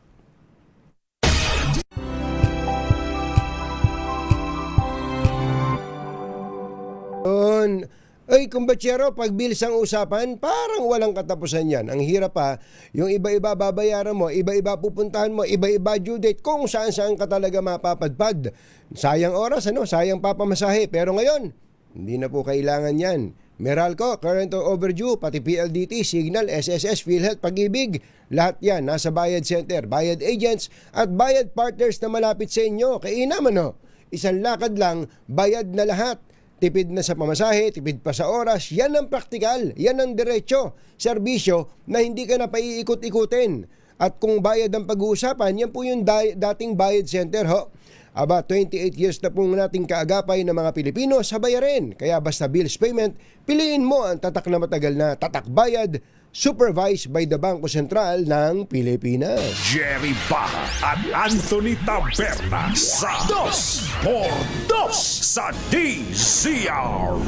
Ay, kumbatsero, pag bills ang usapan, parang walang katapusan yan. Ang hirap pa, yung iba-iba babayaran mo, iba-iba pupuntahan mo, iba-iba due date, kung saan-saan ka talaga mapapadpad. Sayang oras, sayang papamasahe. Pero ngayon, hindi na po kailangan yan. Meralco, current or overdue, pati PLDT, Signal, SSS, PhilHealth, Pag-ibig, lahat yan nasa Bayad Center, Bayad Agents at Bayad Partners na malapit sa inyo. Kainam isang lakad lang, bayad na lahat. Tipid na sa pamasahe, tipid pa sa oras. Yan ang praktikal, yan ang diretso. Serbisyo na hindi ka na paiikot-ikutin. At kung bayad ang pag-uusapan, yan po yung dating Bayad Center Aba, 28 years na pong nating kaagapay ng mga Pilipino sa bayarin. Kaya basta bills payment, piliin mo ang tatak na matagal na tatak bayad, supervised by the Bangko Sentral ng Pilipinas. Jerry Baja at Anthony Taberna sa Dos por Dos sa DZRH.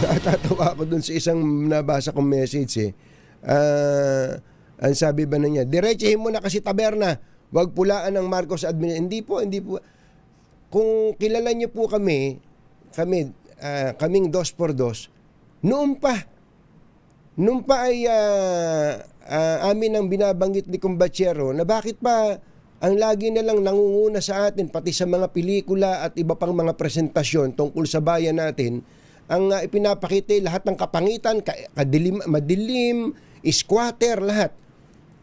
Natatawa ako dun sa isang nabasa kong message ang sabi ba na niya, diretsahin mo na kasi Taberna, wag pulaan ng Marcos administration. Hindi po. Kung kilala niyo po kaming dos por dos, noon pa ay amin ang binabanggit ni Kumbachero na bakit pa ang lagi na lang nangunguna sa atin, pati sa mga pelikula at iba pang mga presentasyon tungkol sa bayan natin, ang ipinapakita lahat ng kapangitan, madilim, squatter, lahat.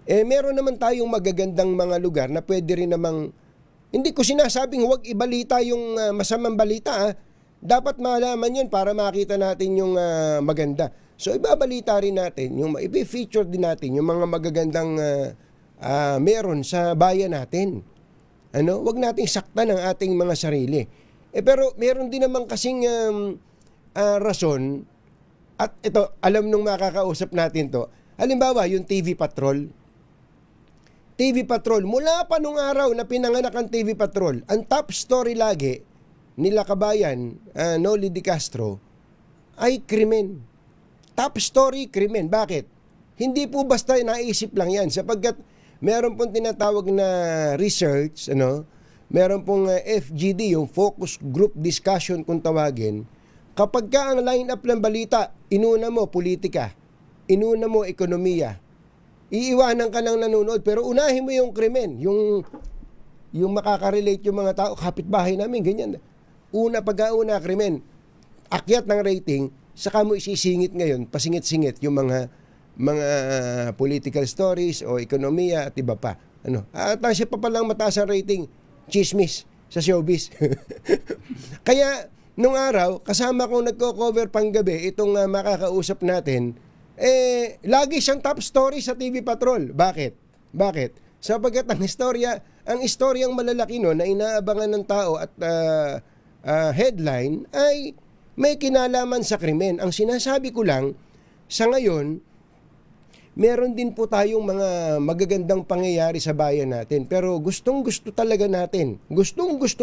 Meron naman tayong magagandang mga lugar na pwede rin namang, hindi ko sinasabing huwag ibalita yung masamang balita. Dapat malaman yun para makita natin yung maganda. So ibabalita rin natin, i-feature din natin yung mga magagandang meron sa bayan natin. Huwag nating saktan ang ating mga sarili. Pero meron din naman kasing rason, at ito, alam nung makakausap natin to, halimbawa yung TV Patrol, mula pa nung araw na pinanganak ang TV Patrol, ang top story lagi nila kabayan, Noli Di Castro, ay krimen. Top story, krimen. Bakit? Hindi po basta naisip lang yan, sapagkat meron pong tinatawag na research, meron pong FGD, yung Focus Group Discussion kung tawagin. Kapag ka ang line-up ng balita, inuna mo politika, inuna mo ekonomiya, iiwanan ka ng nanonood, pero unahin mo yung krimen, yung makaka-relate yung mga tao, kapitbahay namin, ganyan. Pagkauna krimen, akyat ng rating, saka mo isisingit ngayon, pasingit-singit yung mga political stories o ekonomiya at iba pa. At siya pa palang mataas ang rating, chismis sa showbiz. Kaya, nung araw, kasama kong nagko-cover panggabi, itong makakausap natin, lagi siyang top story sa TV Patrol. Bakit? Sapagkat ang istoryang malalaki no, na inaabangan ng tao at headline ay may kinalaman sa krimen. Ang sinasabi ko lang, sa ngayon, meron din po tayong mga magagandang pangyayari sa bayan natin. Pero gustong-gusto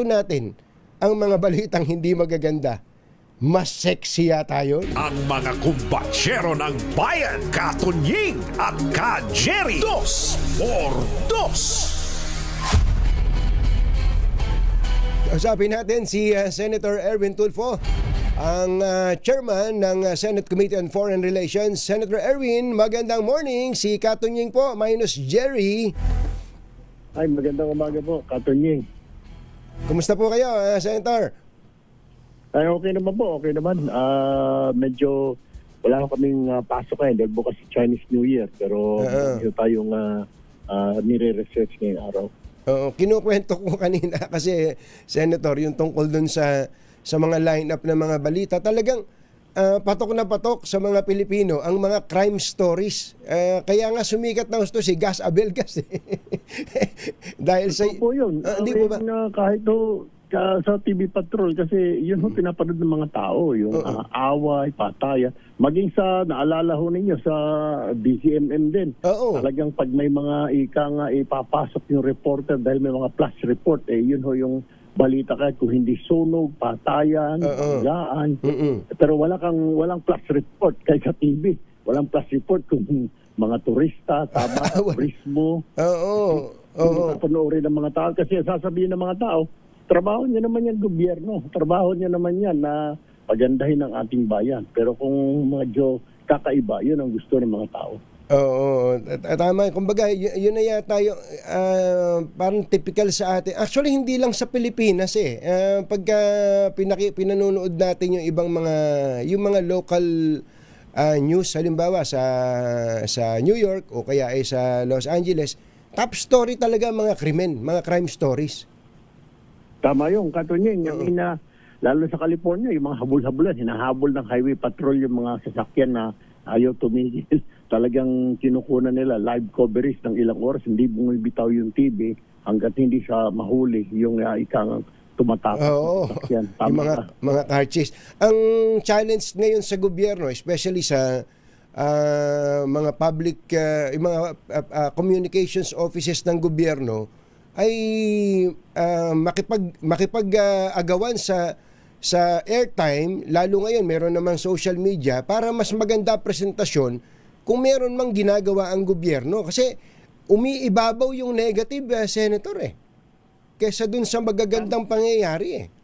natin ang mga balitang hindi magaganda. Mas sexy yata yun. Ang mga kumbatsero ng bayan, Katunying at Ka-Jerry. Dos por Dos. Usapin natin si Senator Erwin Tulfo, ang chairman ng Senate Committee on Foreign Relations. Senator Erwin, magandang morning. Si Katunying po, minus Jerry. Ay, magandang umaga po, Katunying. Kumusta po kayo, Senator? Ay, okay naman po, okay naman. Medyo wala kaming pasok dahil bukas si Chinese New Year. Pero medyo tayong nire-research ngayong araw. Kinukwento ko kanina kasi, Senator, yung tungkol dun sa mga line-up ng mga balita, talagang patok na patok sa mga Pilipino ang mga crime stories. Kaya nga sumikat na gusto si Gas Abelgas. Dahil sa... Ito po yun. Hindi po ba? Kahit sa TV Patrol, kasi yun ho pinapanood ng mga tao, yung away, patayan. Maging sa, naalala ho ninyo, sa DCMM din. Talagang pag may mga ipapasok yung reporter dahil may mga flash report, yun ho yung balita kahit kung hindi sunog, patayan, banggaan. Pero walang flash report kahit sa TV. Walang flash report kung mga turista, turismo. Panoorin ng mga tao. Kasi sasabihin ng mga tao, trabaho niya naman yan gobyerno. Trabaho niya naman yan na pagandahin ang ating bayan. Pero kung medyo kakaiba, yun ang gusto ng mga tao. Oo, tama. Kumbaga, yun na yata yung parang typical sa atin. Actually, hindi lang sa Pilipinas pagka pinanonood natin yung ibang yung mga local news, halimbawa sa New York o kaya ay sa Los Angeles, top story talaga mga krimen, mga crime stories. Tama yung Katunying. Yung lalo sa California, yung mga habol-habulan, hinahabol ng highway patrol yung mga sasakyan na ayaw tumigil. talagang kinukunan nila live coverage ng ilang oras, hindi bumibitaw yung TV hanggat hindi siya mahuli yung ikang tumatapak. Oo. Yan, Yung tama ka. mga car chase. Ang challenge ngayon sa gobyerno, especially sa mga public, yung mga communications offices ng gobyerno, ay makipag-agawan sa airtime, lalo ngayon meron namang social media, para mas maganda presentasyon kung meron mang ginagawa ang gobyerno. Kasi umiibabaw yung negative, Senator, kesa dun sa magagandang pangyayari.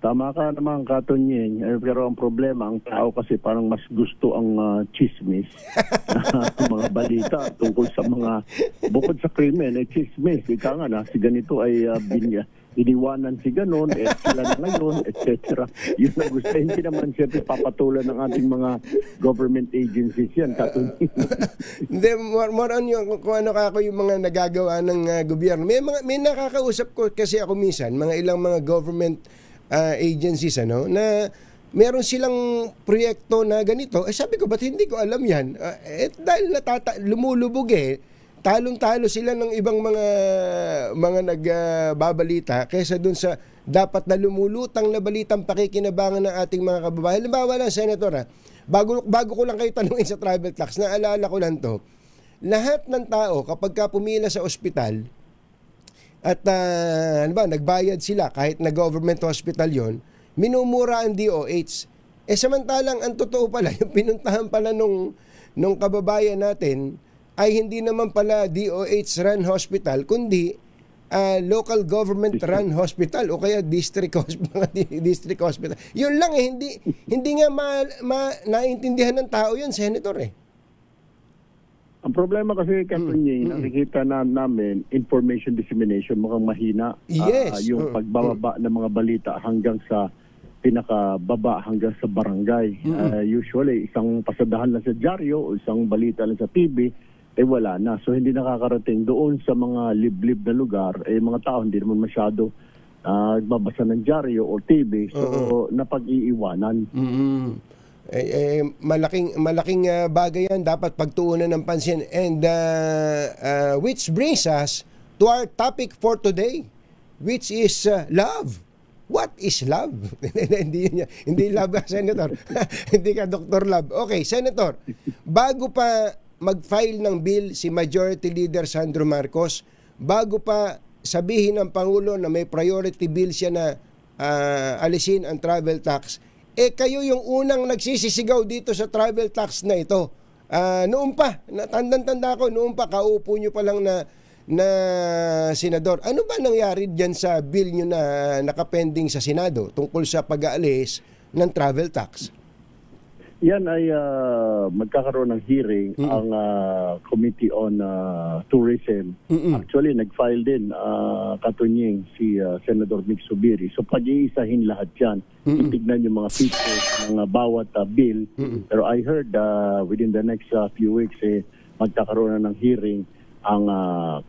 Tama ka naman, Katunying. Pero ang problema, ang tao kasi parang mas gusto ang chismis. Mga balita tungkol sa mga, bukod sa krimen, chismis. Ika nga na, si ganito ay iniwanan si ganon, sila na ngayon, etc. Yun na gusto. Hindi naman siyempre papatulan ng ating mga government agencies yan, Katunying. Hindi, more on yung kung ano kako yung mga nagagawa ng gobyerno. May nakakausap ko kasi ako minsan, mga ilang mga government agencies na meron silang proyekto na ganito. Sabi ko, ba't hindi ko alam yan? Dahil lumulubog talong-talo sila ng ibang mga nagbabalita kaysa dun sa dapat na lumulutang na balitang pakikinabangan ng ating mga kababayan. Halimbawa lang, Senator, bago ko lang kayo tanungin sa travel tax, naalala ko lang to, lahat ng tao kapag ka pumila sa ospital at nagbayad sila kahit na government hospital yon, minumura ang DOH. Samantalang ang totoo pala, yung pinuntahan pala nung kababayan natin ay hindi naman pala DOH run hospital, kundi local government run hospital o kaya district hospital. Yun lang hindi nga naintindihan ng tao yun, Senator. Ang problema kasi, Katunying, nakikita namin, information dissemination mukhang mahina. Yes. Yung pagbababa ng mga balita hanggang sa pinakababa, hanggang sa barangay. Usually, isang pasadahan lang sa dyaryo o isang balita lang sa TV, wala na. So, hindi nakakarating doon sa mga liblib na lugar. Mga tao hindi naman masyado nagbabasa ng dyaryo o TV. So, napag-iiwanan. Malaking bagay yan, dapat pagtuunan ng pansin. And which brings us to our topic for today, which is love. What is love? Hindi love, Senator. Hindi ka Dr. Love. Okay, Senator, bago pa mag-file ng bill si Majority Leader Sandro Marcos, bago pa sabihin ng Pangulo na may priority bill siya na alisin ang travel tax, kayo yung unang nagsisisigaw dito sa travel tax na ito. Noon pa, tanda ko, noon pa, kaupo nyo pa lang na senador. Ano ba nangyari dyan sa bill nyo na nakapending sa Senado tungkol sa pag-aalis ng travel tax? Yan ay magkakaroon ng hearing ang Committee on Tourism. Actually, nag-file din Katunying si Senator Nick Zubiri. So pag-iisahin lahat yan. Titignan yung mga features ng bawat bill. Pero I heard within the next few weeks magkakaroon na ng hearing ang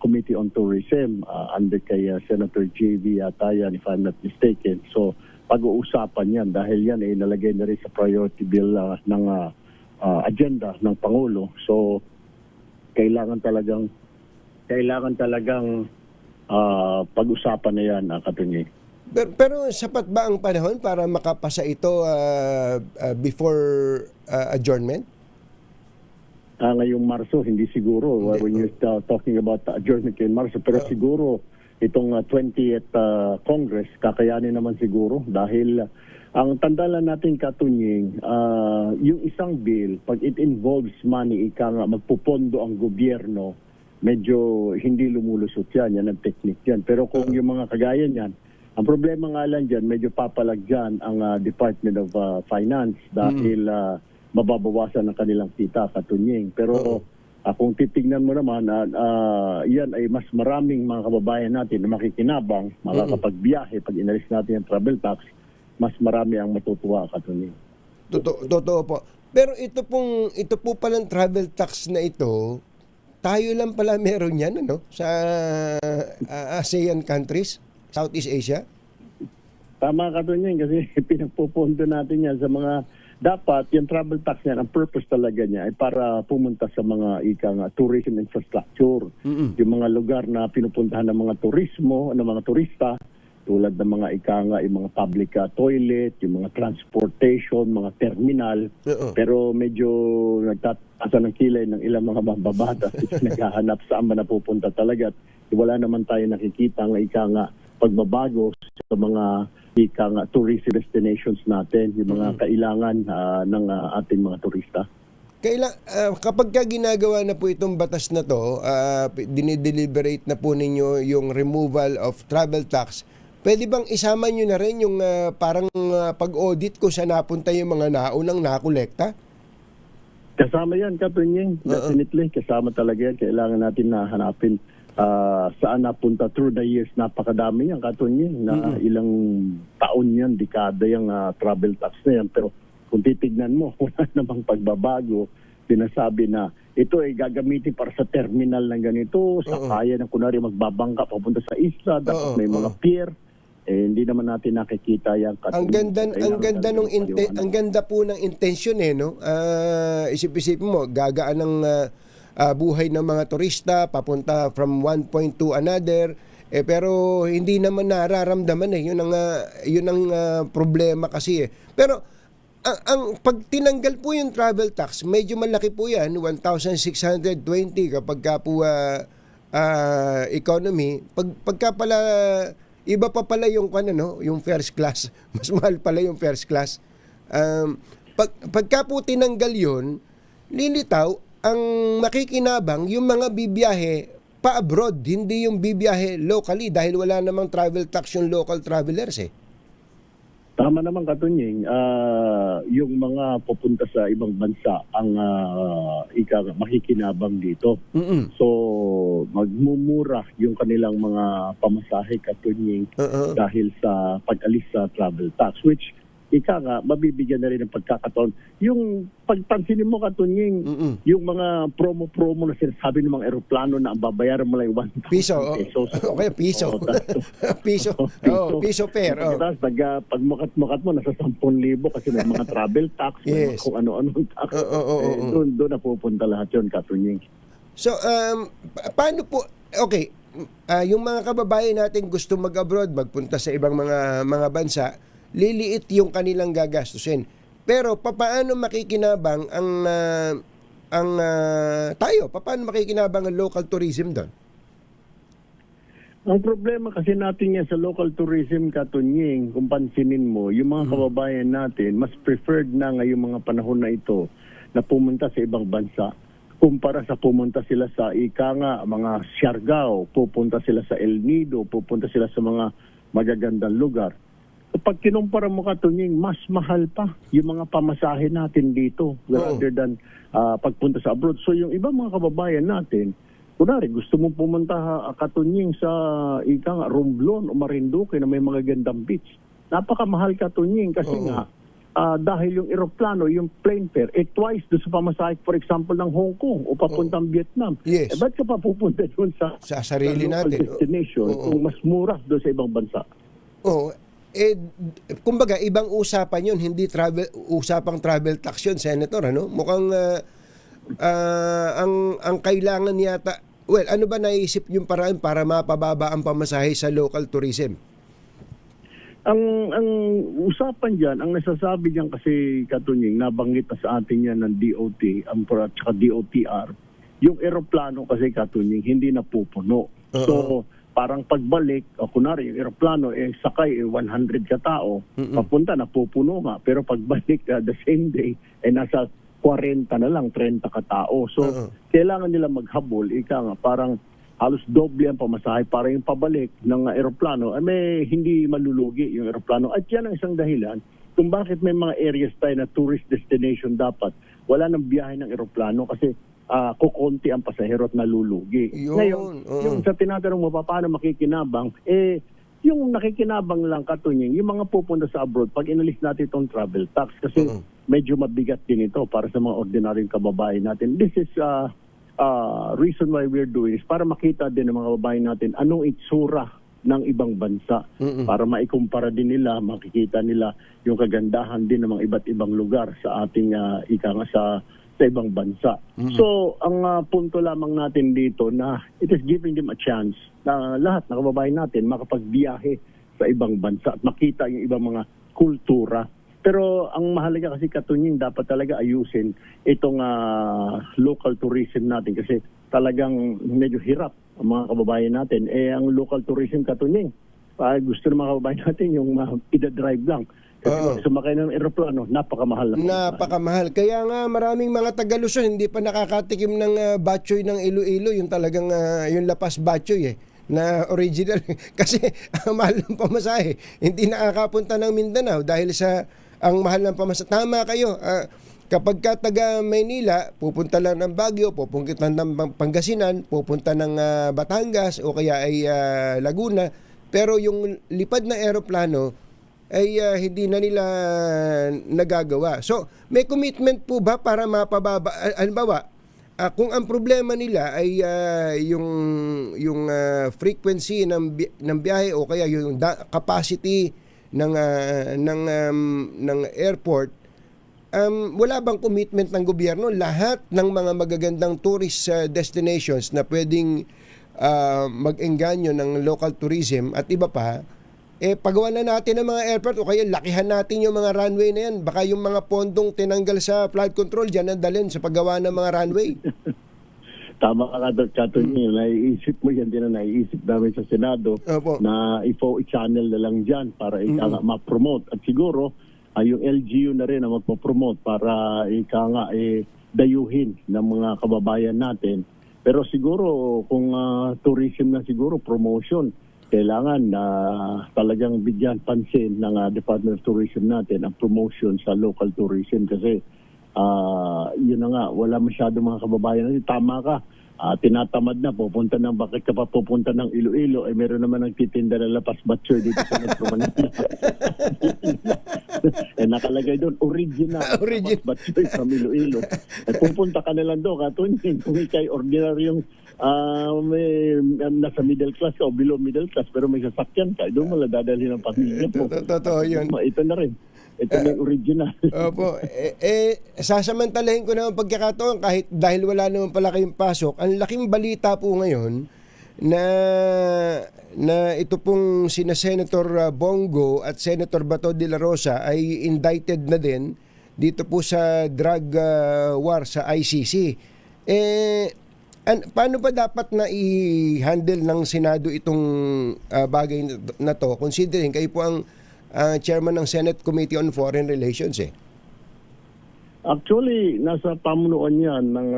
Committee on Tourism under kay Senator J.V. Atayan, if I'm not mistaken. So pag-uusapan yan dahil yan nalagay na rin sa priority bill ng agenda ng Pangulo. So kailangan talagang pag-usapan na yan, Katunying. Pero sapat ba ang panahon para makapasa ito before adjournment? Ngayong Marso, hindi siguro. When you're talking about adjournment in Marso, pero siguro itong 20th Congress, kakayanin naman siguro dahil ang tanda lang natin, Katunying, yung isang bill, pag it involves money, magpupondo ang gobyerno, medyo hindi lumulusot yan ang technique yan. Pero kung yung mga kagaya niyan, ang problema nga lang dyan, medyo papalag dyan ang Department of Finance dahil mababawasan ang kanilang kita, Katunying. Pero kung titignan mo naman, yan ay mas maraming mga kababayan natin na makikinabang, makakapagbiyahe, pag inalis natin ang travel tax, mas marami ang matutuwa, Katunying. Totoo po. Pero ito po palang travel tax na ito, tayo lang pala meron yan sa ASEAN countries, Southeast Asia. Tama, Katunying, kasi pinagpupondo natin yan sa mga dapat yung travel tax niya, ang purpose talaga niya ay para pumunta sa mga tourism infrastructure. Yung mga lugar na pinupuntahan ng mga turista, tulad ng mga yung mga public toilet, yung mga transportation, mga terminal. Pero medyo nagtataasa ng kilay ng ilang mga mambabatas naghahanap saan ba napupunta talaga. At wala naman tayo nakikita ng pagbabago sa mga tourist destinations natin, yung mga kailangan ng ating mga turista. Kapag ginagawa na po itong batas na to, dinideliberate na po ninyo yung removal of travel tax, pwede bang isama nyo na rin yung parang pag-audit ko sa napunta yung mga naunang nakolekta? Kasama yan, Katunying. Definitely, kasama talaga yan. Kailangan natin na hanapin saan napunta through the years. Napakadami yan, Katunying, na ilang taon yan, dekada yung travel tax na yan. Pero kung titignan mo, wala namang pagbabago. Sinasabi na ito ay gagamitin para sa terminal ng ganito, sa kaya na kunwari magbabangka papunta sa isla, dapat may mga pier. Hindi naman natin nakikita yan. Ang ganda po ng intensyon no. Isip-isipin mo, gagaan ng buhay ng mga turista papunta from one point to another, pero hindi naman nararamdaman yun ang problema kasi Pero ang pag tinanggal po yung travel tax, medyo malaki po yan, 1,620 kapag ka po economy. Pagka pala iba pa pala yung yung first class. Mas mahal pala yung first class. Pagka po tinanggal yun, lilitaw ang makikinabang yung mga bibiyahe pa-abroad, hindi yung bibiyahe locally dahil wala namang travel tax yung local travelers Tama naman, Katunying. Yung mga pupunta sa ibang bansa ang makikinabang dito. So, magmumura yung kanilang mga pamasahe, Katunying, dahil sa pag-alis sa travel tax, which mabibigyan na rin ng pagkakataon. Yung pagpansinin mo, Katunying, yung mga promo na sinasabi ng mga eroplano na ang babayaran mo lang 1,000 pesos. Okay, piso. Piso fare. Tapos pag mukat mo, nasa 10,000 kasi may mga travel tax, may kung ano-anong tax. Doon na pupunta lahat yun, Katunying. So, paano po, yung mga kababayan natin gusto mag-abroad, magpunta sa ibang mga bansa, liliit yung kanilang gagastusin. Pero paano makikinabang paano makikinabang ang local tourism doon? Ang problema kasi natin yan sa local tourism, Katunying, kung pansinin mo, yung mga kababayan natin, mas preferred na ngayong mga panahon na ito na pumunta sa ibang bansa kumpara sa pumunta sila sa mga Siargao, pupunta sila sa El Nido, pupunta sila sa mga magagandang lugar. Pag kinumpara mo, Katunying, mas mahal pa yung mga pamasahe natin dito rather than pagpunta sa abroad. So yung ibang mga kababayan natin, kunwari gusto mong pumunta, Katunying, sa Romblon o Marinduque na may mga gandang beach. Napakamahal, Katunying, kasi dahil yung eroplano, yung plane fare, twice doon sa pamasahe, for example, ng Hong Kong o papuntang Vietnam. Yes. Ba't ka pa pupunta doon sa sarili natin destination kung mas mura doon sa ibang bansa? Kumbaga ibang usapan yun, hindi usapang travel tax yun, Senator, mukhang ang kailangan yata, ano ba naisip yung paraan para mapababa ang pamasahe sa local tourism? Ang usapan diyan, ang nasasabi diyan kasi, Katunying, nabanggit na sa atin yan ng DOT at saka DOTR, yung eroplano kasi, Katunying, hindi napupuno. So parang pagbalik, kunwari yung eroplano, sakay 100 katao, papunta, napupuno nga. Pero pagbalik, the same day, nasa 40 na lang, 30 katao. So, kailangan nila maghabol. Parang halos doble ang pamasahe para yung pabalik ng eroplano, may hindi malulugi yung eroplano. At yan ang isang dahilan kung bakit may mga areas tayo na tourist destination dapat. Wala nang biyahe ng eroplano kasi kukunti ang pasahero at nalulugi. Ngayon, yung sa tinatanong mo paano makikinabang, yung nakikinabang lang, Katunying, yung mga pupunta sa abroad, pag inalis natin itong travel tax, kasi medyo mabigat din ito para sa mga ordinaryong kababayan natin. This is reason why we're doing is para makita din ng mga kababayan natin anong itsura ng ibang bansa para maikumpara din nila, makikita nila yung kagandahan din ng mga iba't ibang lugar sa ating ika nga sa ibang bansa. So, ang punto lamang natin dito na it is giving them a chance na lahat ng kababayan natin makapagbiyahe sa ibang bansa at makita yung ibang mga kultura. Pero ang mahalaga kasi Katunying, dapat talaga ayusin itong local tourism natin kasi talagang medyo hirap ang mga kababayan natin. Ang local tourism Katunying, gusto ng mga kababayan natin yung ida-drive lang. Kasi sumakay ng eroplano, napakamahal. Napakamahal. Kaya nga maraming mga Taga-Luzon hindi pa nakakatikim ng batchoy ng Iloilo, yung talagang yung lapas batchoy na original. Kasi ang mahal ng pamasahe, hindi nakakapunta ng Mindanao dahil sa ang mahal ng pamasahe. Tama kayo. Kapag ka taga Maynila, pupunta lang ng Baguio, pupunta ng Pangasinan, pupunta ng Batangas o kaya ay Laguna. Pero yung lipad na eroplano ay hindi na nila nagagawa. So, may commitment po ba para mapababa? Halimbawa, kung ang problema nila ay yung frequency ng biyahe o kaya yung capacity ng airport, wala bang commitment ng gobyerno lahat ng mga magagandang tourist destinations na pwedeng mag-engganyo ng local tourism at iba pa, pagawa na natin ng mga airport o kaya lakihan natin yung mga runway na yan. Baka yung mga pondong tinanggal sa flood control dyan ang dalhin sa paggawa ng mga runway. Tama ka Katunying, naiisip mo yan din na naiisip namin sa Senado. Opo. Na i-channel na lang dyan para ma-promote. At siguro, yung LGU na rin na magpo-promote para dayuhin ng mga kababayan natin. Pero siguro, kung tourism na siguro, promotion, kailangan na talagang bigyan pansin ng Department of Tourism natin ang promotion sa local tourism kasi yun na nga, wala masyado mga kababayan natin. Tama ka, tinatamad na, pupunta ng, bakit ka pa pupunta ng Iloilo, meron naman nagtitinda na lapas batchoy dito sa Metro Manila. Nakalagay doon, original. Lapas batchoy from Iloilo. Pupunta ka na lang doon, Katunying, kung ikay ordinaryong nasa middle class o below middle class pero may sasakyan ka, doon mo lang dadalhin ang pamilya mo. Totoo yun. Ito na rin. Ito na yung original. Opo. Sasamantalahin ko naman pagkakataon kahit dahil wala naman pala kayong pasok, ang laking balita po ngayon na ito pong sina Senator Bongo at Senator Bato de la Rosa ay indicted na din dito po sa drug war sa ICC. Paano ba dapat na i-handle ng Senado itong bagay na to? Considering kayo po ang chairman ng Senate Committee on Foreign Relations Actually, nasa pamunuan yan ng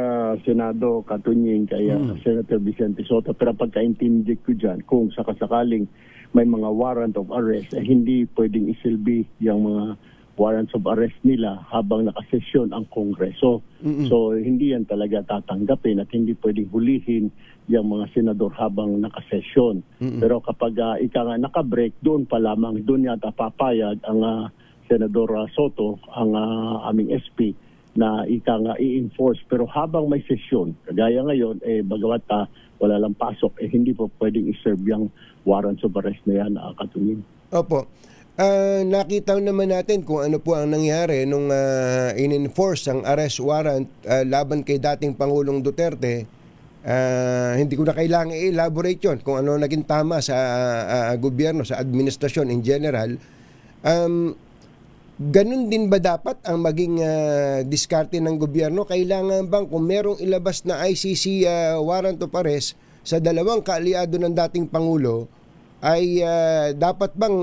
Senado Katunying kaya Senator Vicente Sotto. Pero pagka-intindi ko dyan, kung sakasakaling may mga warrant of arrest, hindi pwedeng isilbi yung mga warrants of arrest nila habang nakasesyon ang Kongreso. So, hindi yan talaga tatanggapin at hindi pwedeng hulihin yung mga senador habang nakasesyon. Pero kapag naka-break, doon pa lamang, doon yata papayag ang Senador Soto, ang aming SP, na i-enforce. Pero habang may sesyon, kagaya ngayon, bagawat wala lang pasok, hindi po pwedeng iserve yung warrants of arrest na yan, Katunying. Opo. Nakita naman natin kung ano po ang nangyari nung in-enforce ang arrest warrant laban kay dating Pangulong Duterte. Hindi ko na kailangan i-elaborate yun kung ano naging tama sa gobyerno, sa administrasyon in general. Ganun din ba dapat ang maging diskarte ng gobyerno? Kailangan bang kung merong ilabas na ICC warrant of arrest sa dalawang kaaliado ng dating Pangulo ay dapat bang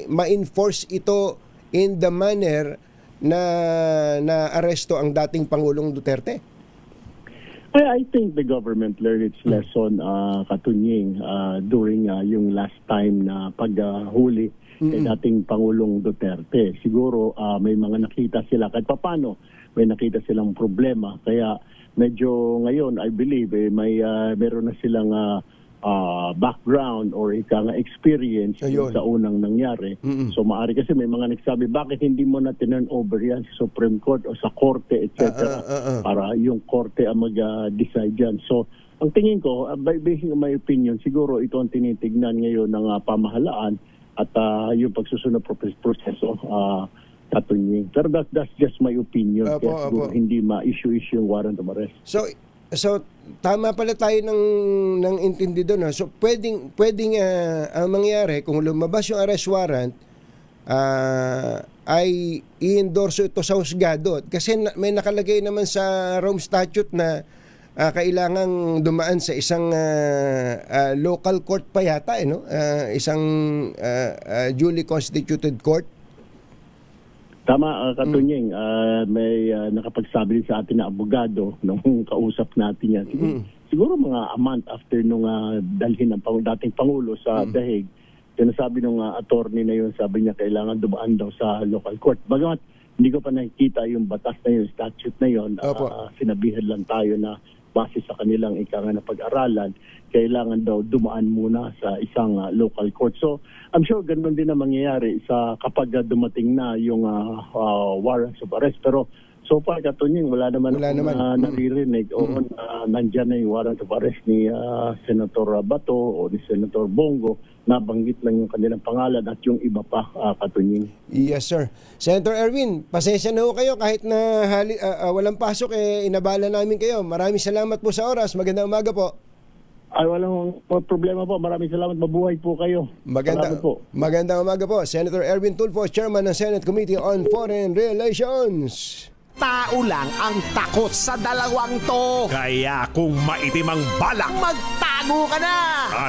ma-enforce ito in the manner na aresto ang dating Pangulong Duterte? I think the government learned its lesson, Katunying, during yung last time na paghuli kay dating Pangulong Duterte. Siguro may mga nakita sila, kahit papano may nakita silang problema. Kaya medyo ngayon, I believe, meron na silang background or experience sa unang nangyari. So maari kasi may mga nagsabi, bakit hindi mo na tinurn over yan sa Supreme Court o sa Korte, etc. Para yung Korte ang mag-decide yan. So Ang tingin ko, based on my opinion, siguro ito ang tinitignan ngayon ng pamahalaan at yung pagsusunod proseso, Katunying. Pero that's just my opinion. Kaya siguro hindi ma-issue yung warrant of arrest. So tama pala tayo ng intindi doon. So pwedeng ang mangyari kung lumabas yung arrest warrant ay i-endorse ito sa husgado. Kasi may nakalagay naman sa Rome Statute na kailangang dumaan sa isang local court pa yata, isang duly constituted court. Tama, Katunying. May nakapagsabi din sa atin na abogado nung kausap natin yan. Siguro mga a month after nung dalhin ng dating Pangulo sa Dahig, sinasabi nung attorney na yun, sabi niya kailangan dumaan daw sa local court. Bagamat hindi ko pa nakikita yung batas na yun, statute na yun, sinabihan lang tayo na base sa kanilang na pag-aralan, kailangan daw dumaan muna sa isang local court. So, I'm sure ganun din na mangyayari sa kapag dumating na yung warrants of arrest. Pero so far, Katunying, wala naman naririnig o nandyan na yung warrant of arrest ni Senator Bato o ni Senator Bongo. Nabanggit lang yung kanilang pangalan at yung iba pa, Katunying. Yes, sir. Senator Erwin, pasensya na ho kayo kahit na walang pasok, inabala namin kayo. Maraming salamat po sa oras. Magandang umaga po. Ay, walang problema po. Maraming salamat. Mabuhay po kayo. Salamat po. Magandang umaga po. Senator Erwin Tulfo, Chairman ng Senate Committee on Foreign Relations. Tao lang ang takot sa dalawang to. Kaya kung maitim ang balak, magtago ka na.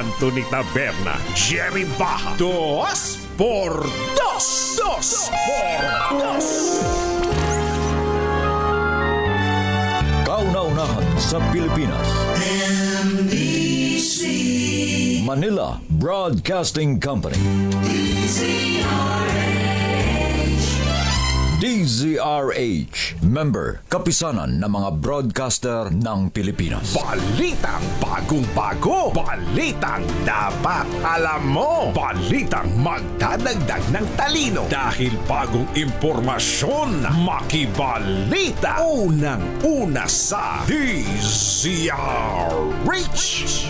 Anthony Taberna, Jerry Baha. 2 por 2. 2 por 2. Kauna-unahan sa Pilipinas. Manila Broadcasting Company. DZRH, member, kapisanan ng mga broadcaster ng Pilipinas. Balitang bagong-bago. Balitang dapat alam mo. Balitang magdadagdag ng talino. Dahil bagong impormasyon, makibalita. Unang-una sa DZRH.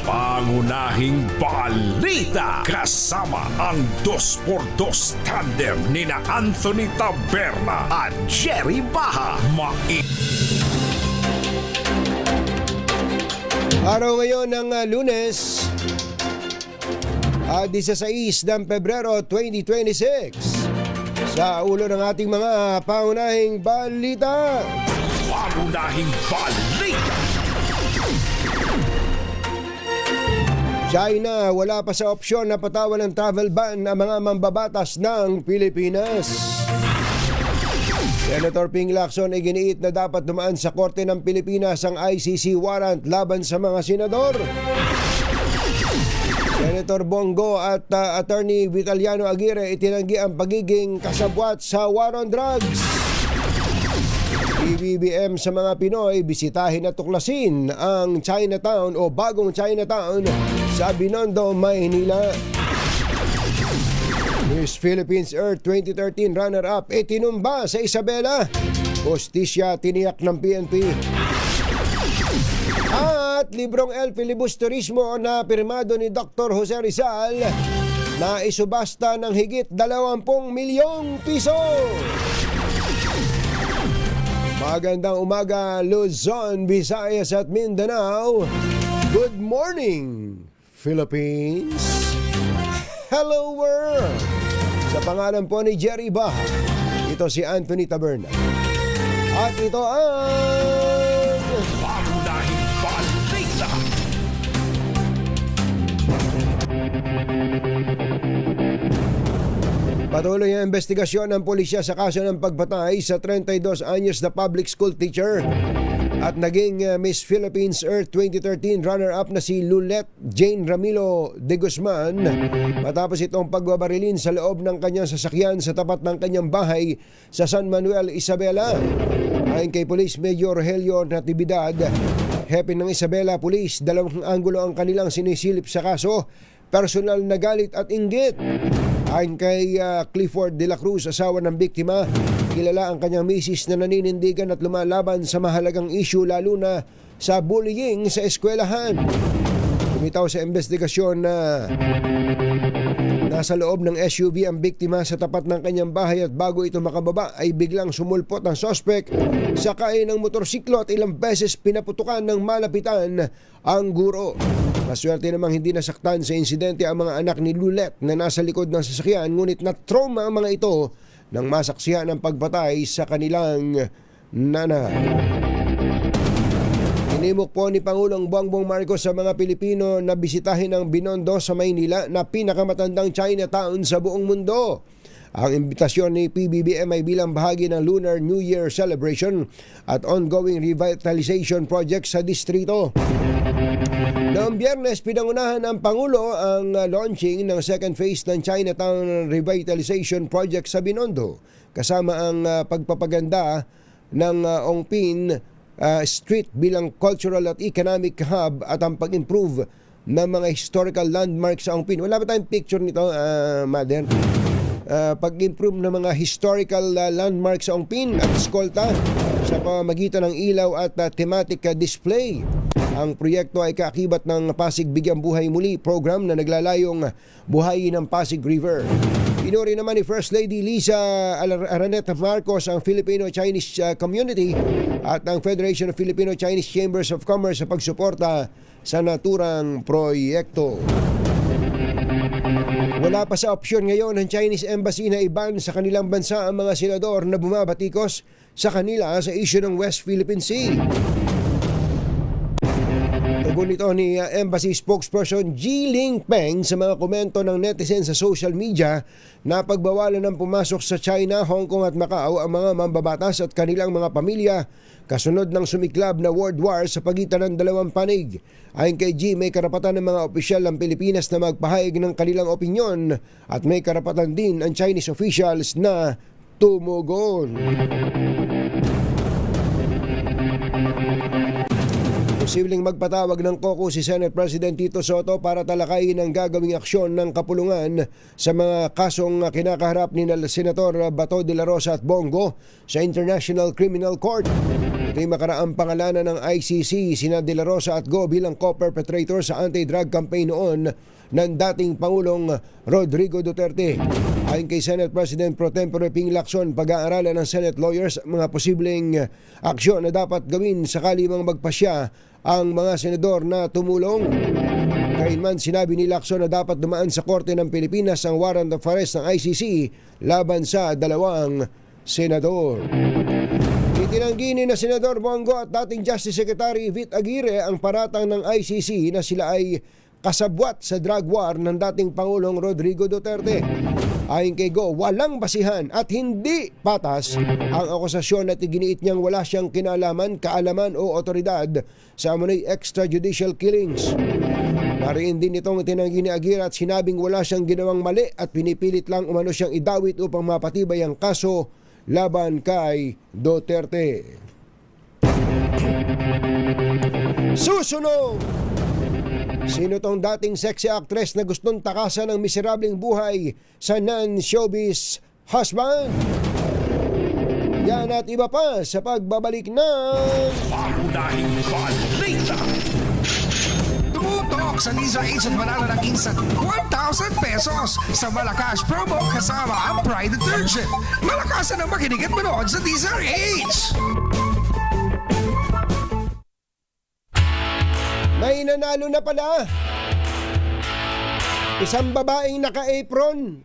Pangunahing balita. Kasama ang 2x2 tandem ni na Anthony Taberna at Jerry Baha. Araw ngayon ng Lunes, 16 ng Pebrero 2026. Sa ulo ng ating mga pangunahing balita. Pangunahing balita. China, wala pa sa opsyon na patawan ng travel ban ang mga mambabatas ng Pilipinas. Senator Ping Lacson ay giniit na dapat dumaan sa Korte ng Pilipinas ang ICC warrant laban sa mga senador. Senator Bongo at Attorney Vitaliano Aguirre itinanggi ang pagiging kasabwat sa war on drugs. PBBM sa mga Pinoy, bisitahin at tuklasin ang Chinatown o bagong Chinatown sa Binondo, Maynila. Miss Philippines Earth 2013 runner-up tinumba sa Isabela. Hustisya tiniyak ng PNP. At librong El Filibusterismo na pirmado ni Dr. Jose Rizal na isubasta ng higit 20 milyong piso. Magandang umaga, Luzon, Visayas at Mindanao. Good morning, Philippines. Hello world! Sa pangalan po ni Jerry Baha, ito si Anthony Taberna. At ito ang Pangunahing balita. patuloy ang investigasyon ng pulisya sa kaso ng pagpatay sa 32 anyos na public school teacher at naging Miss Philippines Earth 2013 runner-up na si Lulet Jane Ramilo de Guzman matapos itong pagbabarilin sa loob ng kanyang sasakyan sa tapat ng kanyang bahay sa San Manuel, Isabela. Ayon kay Police Major Helio Natividad, hepe ng Isabela Police, dalawang anggulo ang kanilang sinisilip sa kaso: personal na galit at inggit. Ayon kay Clifford de la Cruz, asawa ng biktima, Kilala ang kanyang misis na naninindigan at lumalaban sa mahalagang issue lalo na sa bullying sa eskwelahan. Lumitaw sa investigasyon na nasa loob ng SUV ang biktima sa tapat ng kanyang bahay at bago ito makababa ay biglang sumulpot ang suspect sakay ng motorsiklo at ilang beses pinaputukan ng malapitan ang guro. Maswerte namang hindi nasaktan sa insidente ang mga anak ni Lulet na nasa likod ng sasakyan ngunit na-trauma ang mga ito nang masaksihan ng pagpatay sa kanilang nanay. Inimok po ni Pangulong Bongbong Marcos sa mga Pilipino na bisitahin ang Binondo sa Maynila na pinakamatandang Chinatown sa buong mundo. Ang imbitasyon ni PBBM ay bilang bahagi ng Lunar New Year celebration at ongoing revitalization project sa distrito. Noong Biyernes, pinangunahan ng Pangulo ang launching ng second phase ng Chinatown Revitalization Project sa Binondo, kasama ang pagpapaganda ng Ongpin Street bilang cultural at economic hub at ang pag-improve ng mga historical landmarks sa Ongpin. Wala ba tayong picture nito, Mother? Pag-improve ng mga historical landmarks sa Ongpin at eskolta sa pamamagitan ng ilaw at thematic display. Ang proyekto ay kaakibat ng Pasig Bigyang Buhay Muli program na naglalayong buhayin ng Pasig River. Pinuri naman ni First Lady Lisa Araneta Marcos ang Filipino-Chinese community at ang Federation of Filipino-Chinese Chambers of Commerce sa pagsuporta sa naturang proyekto. Wala pa sa opsyon ngayon ng Chinese Embassy na iban sa kanilang bansa ang mga senador na bumabatikos sa kanila sa issue ng West Philippine Sea. Tugon ito ni Embassy spokesperson Ji Lingpeng sa mga komento ng netizen sa social media na pagbawalan ng pumasok sa China, Hong Kong at Macau ang mga mambabatas at kanilang mga pamilya kasunod ng sumiklab na world war sa pagitan ng dalawang panig. Ayon kay Ji, may karapatan ng mga opisyal ng Pilipinas na magpahayag ng kanilang opinyon at may karapatan din ang Chinese officials na tumugon. Posibleng magpatawag ng COCO si Senate President Tito Soto para talakayin ang gagawing aksyon ng kapulungan sa mga kasong kinakaharap ni Senator Bato de la Rosa at Bongo sa International Criminal Court. Ito'y makaraang pangalanan ng ICC sina de la Rosa at Go bilang co-perpetrator sa anti-drug campaign noon ng dating Pangulong Rodrigo Duterte. Ayon kay Senate President Pro Tempore Ping Lacson, pag-aaralan ng Senate lawyers mga posibleng aksyon na dapat gawin sakali mang magpasya ang mga senador na tumulong. Gayunman, sinabi ni Lacson na dapat dumaan sa Korte ng Pilipinas ang warrant of arrest ng ICC laban sa dalawang senador. Itinanggi ni na Senador Bongo at dating Justice Secretary Vit Aguirre ang paratang ng ICC na sila ay kasabwat sa drug war ng dating Pangulong Rodrigo Duterte. Ayon kay Go, walang basihan at hindi patas ang akusasyon at iginiit niyang wala siyang kinalaman, kaalaman o otoridad sa amunay extrajudicial killings. Mariin din itong tinanggi ni Aguirre at sinabing wala siyang ginawang mali at pinipilit lang umano siyang idawit upang mapatibay ang kaso laban kay Duterte. Susunod! Sino tong dating sexy actress na gustong takasan ng miserableng buhay sa non-showbiz husband? Yan at iba pa sa pagbabalik ng Pangunahing balita. Tumutok sa Lisa H at manalo ng instant 1,000 pesos sa Malakas promo kasama ang Pride Detergent. Malakasan ang makinig at manood sa Lisa H. may nanalo na pala. Isang babaeng naka-apron.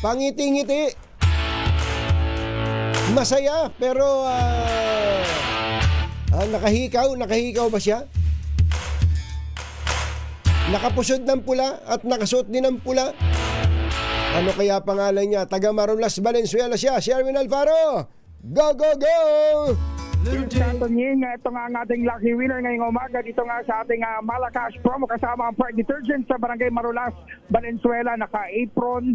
Pangiti-ngiti. Masaya pero nakahikaw ba siya? Nakapusod ng pula at nakasuot din ng pula. Ano kaya pangalan niya? Taga Marulas, Valenzuela siya. Sherwin Alfaro. Go, go, go! Antonin, ito nga ang ating lucky winner ngayong umaga dito nga sa ating Malakas promo kasama ang Pride Detergent sa Barangay Marulas, Valenzuela. Naka-apron,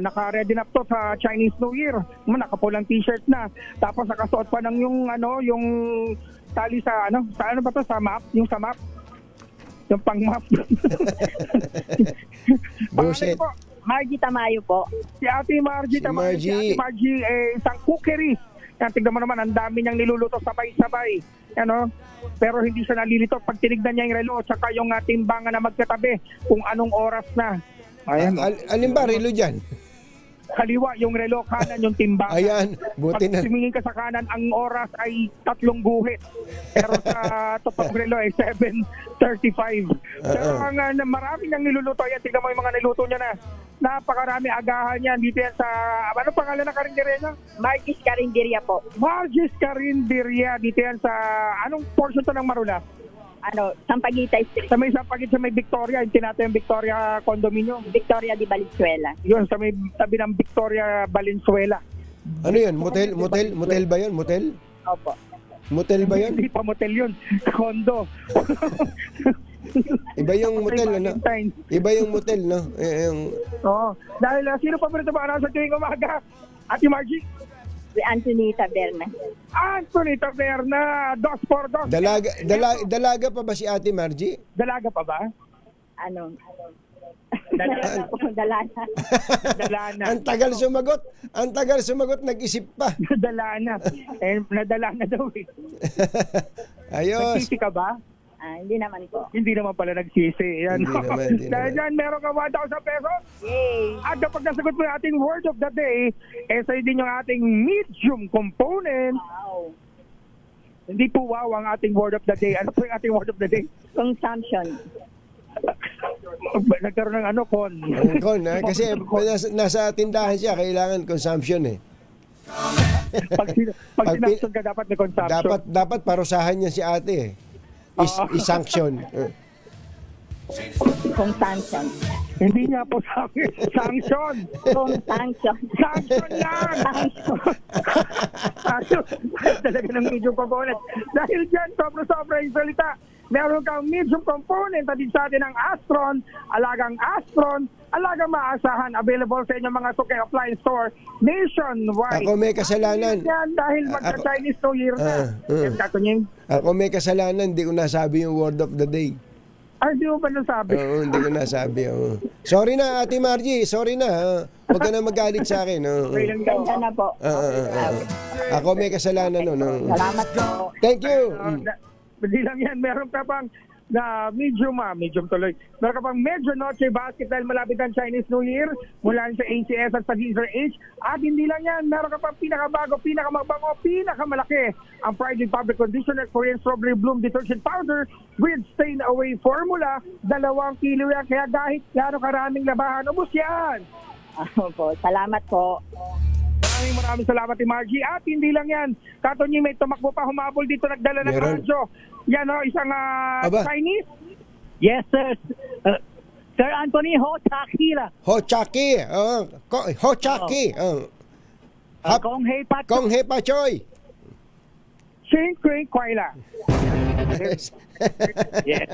naka-ready na to sa Chinese New Year. Nakapulang t-shirt na. Tapos nakasuot pa ng yung tali sa sa map, yung sa map. Yung pang-map. Bullshit. Margie Tamayo po. Si Ate Margie, Si tama. Si Margie. Ate Margie, isang cookery. Yan, tignan mo naman, ang dami niyang niluluto sabay-sabay. Ano? Pero hindi siya nalilito pag tinignan niya yung relo tsaka yung timbangan na magkatabi kung anong oras na. Ayan. Alin ba relo dyan? Kaliwa yung relo, kanan yung timbangan. Ayan, buti Pag na. tumingin ka sa kanan, ang oras ay 3 guhit. Pero sa totoong relo ay 7:35. Pero ang marami niyang niluluto. Yan, tignan mo yung mga niluto niya na. Napakarami agahan yan. Dito yan sa, ano pangalan ng karinderya niya? Margie's Carinderia po. Margie's Carinderia. Dito yan sa, anong portion to ng Marulas? Sampaguita Street. Sa may Sampaguit, sa may Victoria. Yung tinatayong Victoria Condominium. Victoria di Valenzuela. Yun, sa may tabi ng Victoria Valenzuela. Ano yun? Motel ba yun? Motel? Opo. Motel ba yun? Hindi pa motel yun. Condo. Iba yung motel, ano? Iba yung motel, no? Oo. Dahil sino pa ba ito ba sa tuwing umaga? Ate Margie? Si Anthony Taberna. Anthony Taberna. 2x2. Dalaga pa ba si Ate Margie? Dalaga pa ba? Dalana po. Dalana. Dalana. Ang tagal sumagot, nag-isip pa. Dalana. Nadala na daw eh. Ayos. Nagsisi ka ba? Hindi naman po. Hindi naman pala nagsisi. Yan. Hindi Dahil naman. dyan, meron ka 1,000 pesos. Yay! At kapag nasagot mo yung ating word of the day, sa'yo din yung ating medium component. Wow. Hindi po wow ang ating word of the day. Ano po yung ating word of the day? Consumption. Nagkaroon ng kon. Kon, kasi nasa tindahan siya, kailangan consumption eh. Pag sinakson ka, dapat may consumption. Dapat parusahan niya si ate eh. Is-sanction. Consumption. Hindi niya po sanction. Consumption. Sanction yan! Sanction. Talaga ng medium component. Dahil dyan, sobra-sobra yung salita. Meron kang medium component at sa atin ang Astron, alagang maasahan, available sa inyong mga Suki Appliance Store nationwide. Ako may kasalanan. Yan, dahil magka-Chinese New Year na. Yan, Katunying. Ako may kasalanan, hindi ko nasabi yung word of the day. Hindi mo ba nasabi? Oo, hindi ko nasabi. Oo. Sorry na, Ate Margie. Sorry na. Huwag ka na magalit sa akin. Okay lang daw. Ganda na po. Ako may kasalanan. No? Salamat po. Thank you. Hindi lang yan, meron ka pang medium tuloy. Meron ka pang medyo noche basket dahil malapit ang Chinese New Year mula sa ACS at sa Deezer H. At hindi lang yan, meron ka pang pinakabago, pinakamabango, pinakamalaki ang Pride in Public Conditioner Korean Strawberry Bloom Detergent Powder with Stain Away Formula. 2 kilo yan, kaya kahit gano'ng karaming labahan, ubos yan. Opo, salamat po. Maraming salamat ni Margie. At hindi lang yan. Katonyi, may tumakbo pa humabol dito, nagdala ng Meron. radyo. Yan o, isang Aba. Chinese. Yes, sir. Sir Anthony Ho Chakira. Ho Chaki. Ho Chaki. Kong Hei Pat. Kong He Pa Choy. Shing Kring Kwaila. Yes.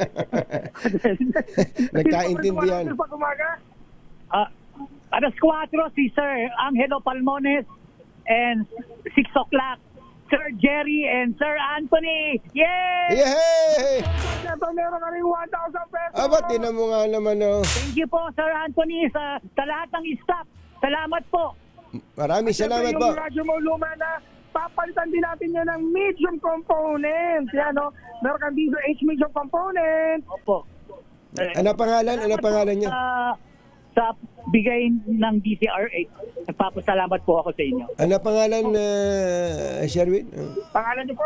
Nagkaintindihan. Sino pa umaga? Alas 4, si Sir Angelo Palmones. And 6 o'clock, Sir Jerry and Sir Anthony. Yay! Yay! Ito, meron ka rin 1,000 pesos. Aba, tinan mo nga naman. Thank you po, Sir Anthony, sa lahat ng staff. Salamat po. Maraming salamat po. Yung radyo mo luma na papalitan din natin yan ng medium component. Yan, no? Meron kang Deezer H medium component. Opo. Ano pangalan niya? Sa bigay ng DCR8, nagpapasalamat po ako sa inyo. Ano pangalan, Sherwin? Pangalan niyo po?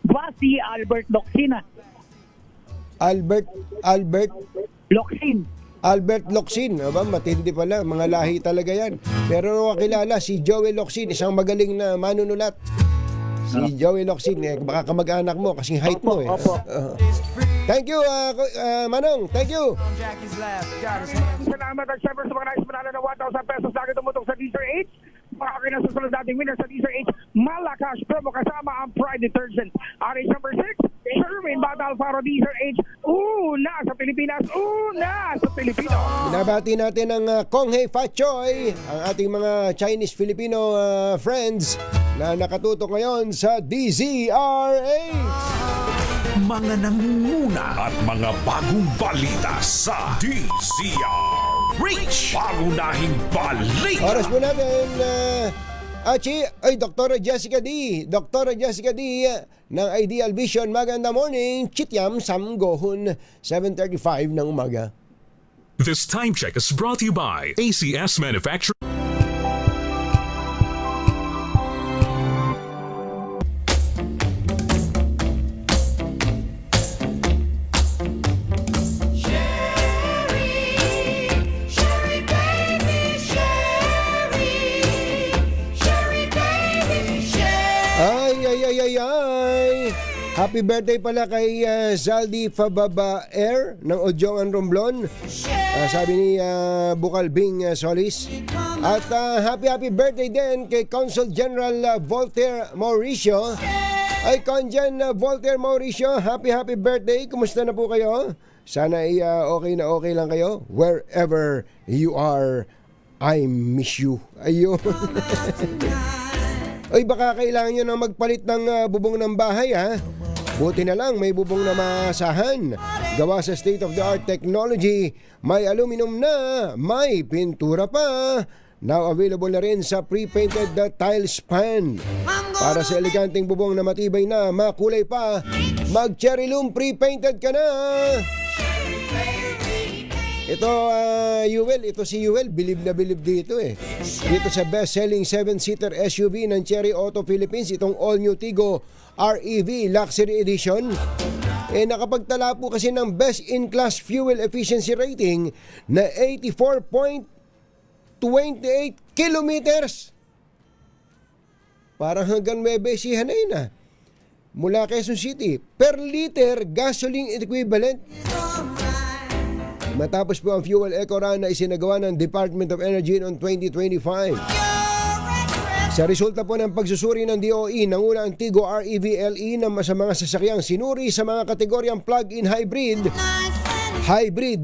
Guasi Albert Loxina. Albert Loxin. Locsin. Aba, matindi pala. Mga lahi talaga yan. Pero kakilala, si Joey Locsin, isang magaling na manunulat. Si Joey Locsin, baka kamag-anak mo kasing height mo eh. Opo. Thank you, Manong. Thank you. Salamat at syempre sa mga nais manalo ng 1,000 pesos lagi tumutok sa Deezer H. Makakaki na susunod nating winner sa Deezer H. Malakas promo kasama ang Pride Detergent. Aris number 6, Sherwin Batal Faro Deezer H. Una sa Pilipinas. Una sa Pilipino. Binabati natin ang Kong Hei Fa Choy, ang ating mga Chinese-Filipino friends na nakatutok ngayon sa DZRA. Mga nangunguna at mga bagong balita sa DZRH. Reach! Pangunahing balita! Oras po natin, Dr. Jessica D. Dr. Jessica D ng Ideal Vision. Maganda morning. Chityam Samgohon, 7:35 ng umaga. This time check is brought to you by ACS Manufacturing. Ay. Happy birthday pala kay Zaldi Fababaer ng Odjongan Romblon. Sabi ni Bukal Bing Solis. At happy birthday din kay Consul General Voltaire Mauricio. Ay, Conjan Voltaire Mauricio, happy birthday. Kumusta na po kayo? Sana ay okay lang kayo. Wherever you are, I miss you. Ayun. Ay, baka kailangan nyo nang magpalit ng bubong ng bahay, ha? Buti na lang, may bubong na maasahan. Gawa sa state-of-the-art technology. May aluminum na, may pintura pa. Now available na rin sa pre-painted tile span. Para sa eleganteng bubong na matibay na, makulay pa, mag-cherry loom pre-painted ka na. Ito, si Yuel, bilib na bilib dito eh. Dito sa best-selling 7-seater SUV ng Cherry Auto Philippines, itong all-new Tigo REV Luxury Edition. Nakapagtala po kasi ng best-in-class fuel efficiency rating na 84.28 kilometers. Parang hanggang Nueva Ecija na yun mula Quezon City. Per liter gasoline equivalent. Matapos po ang fuel eco run na isinagawa ng Department of Energy noong 2025. Sa resulta po ng pagsusuri ng DOE, nanguna ang Tigo REV LE na sa mga sasakyang sinuri sa mga kategoryang plug-in hybrid,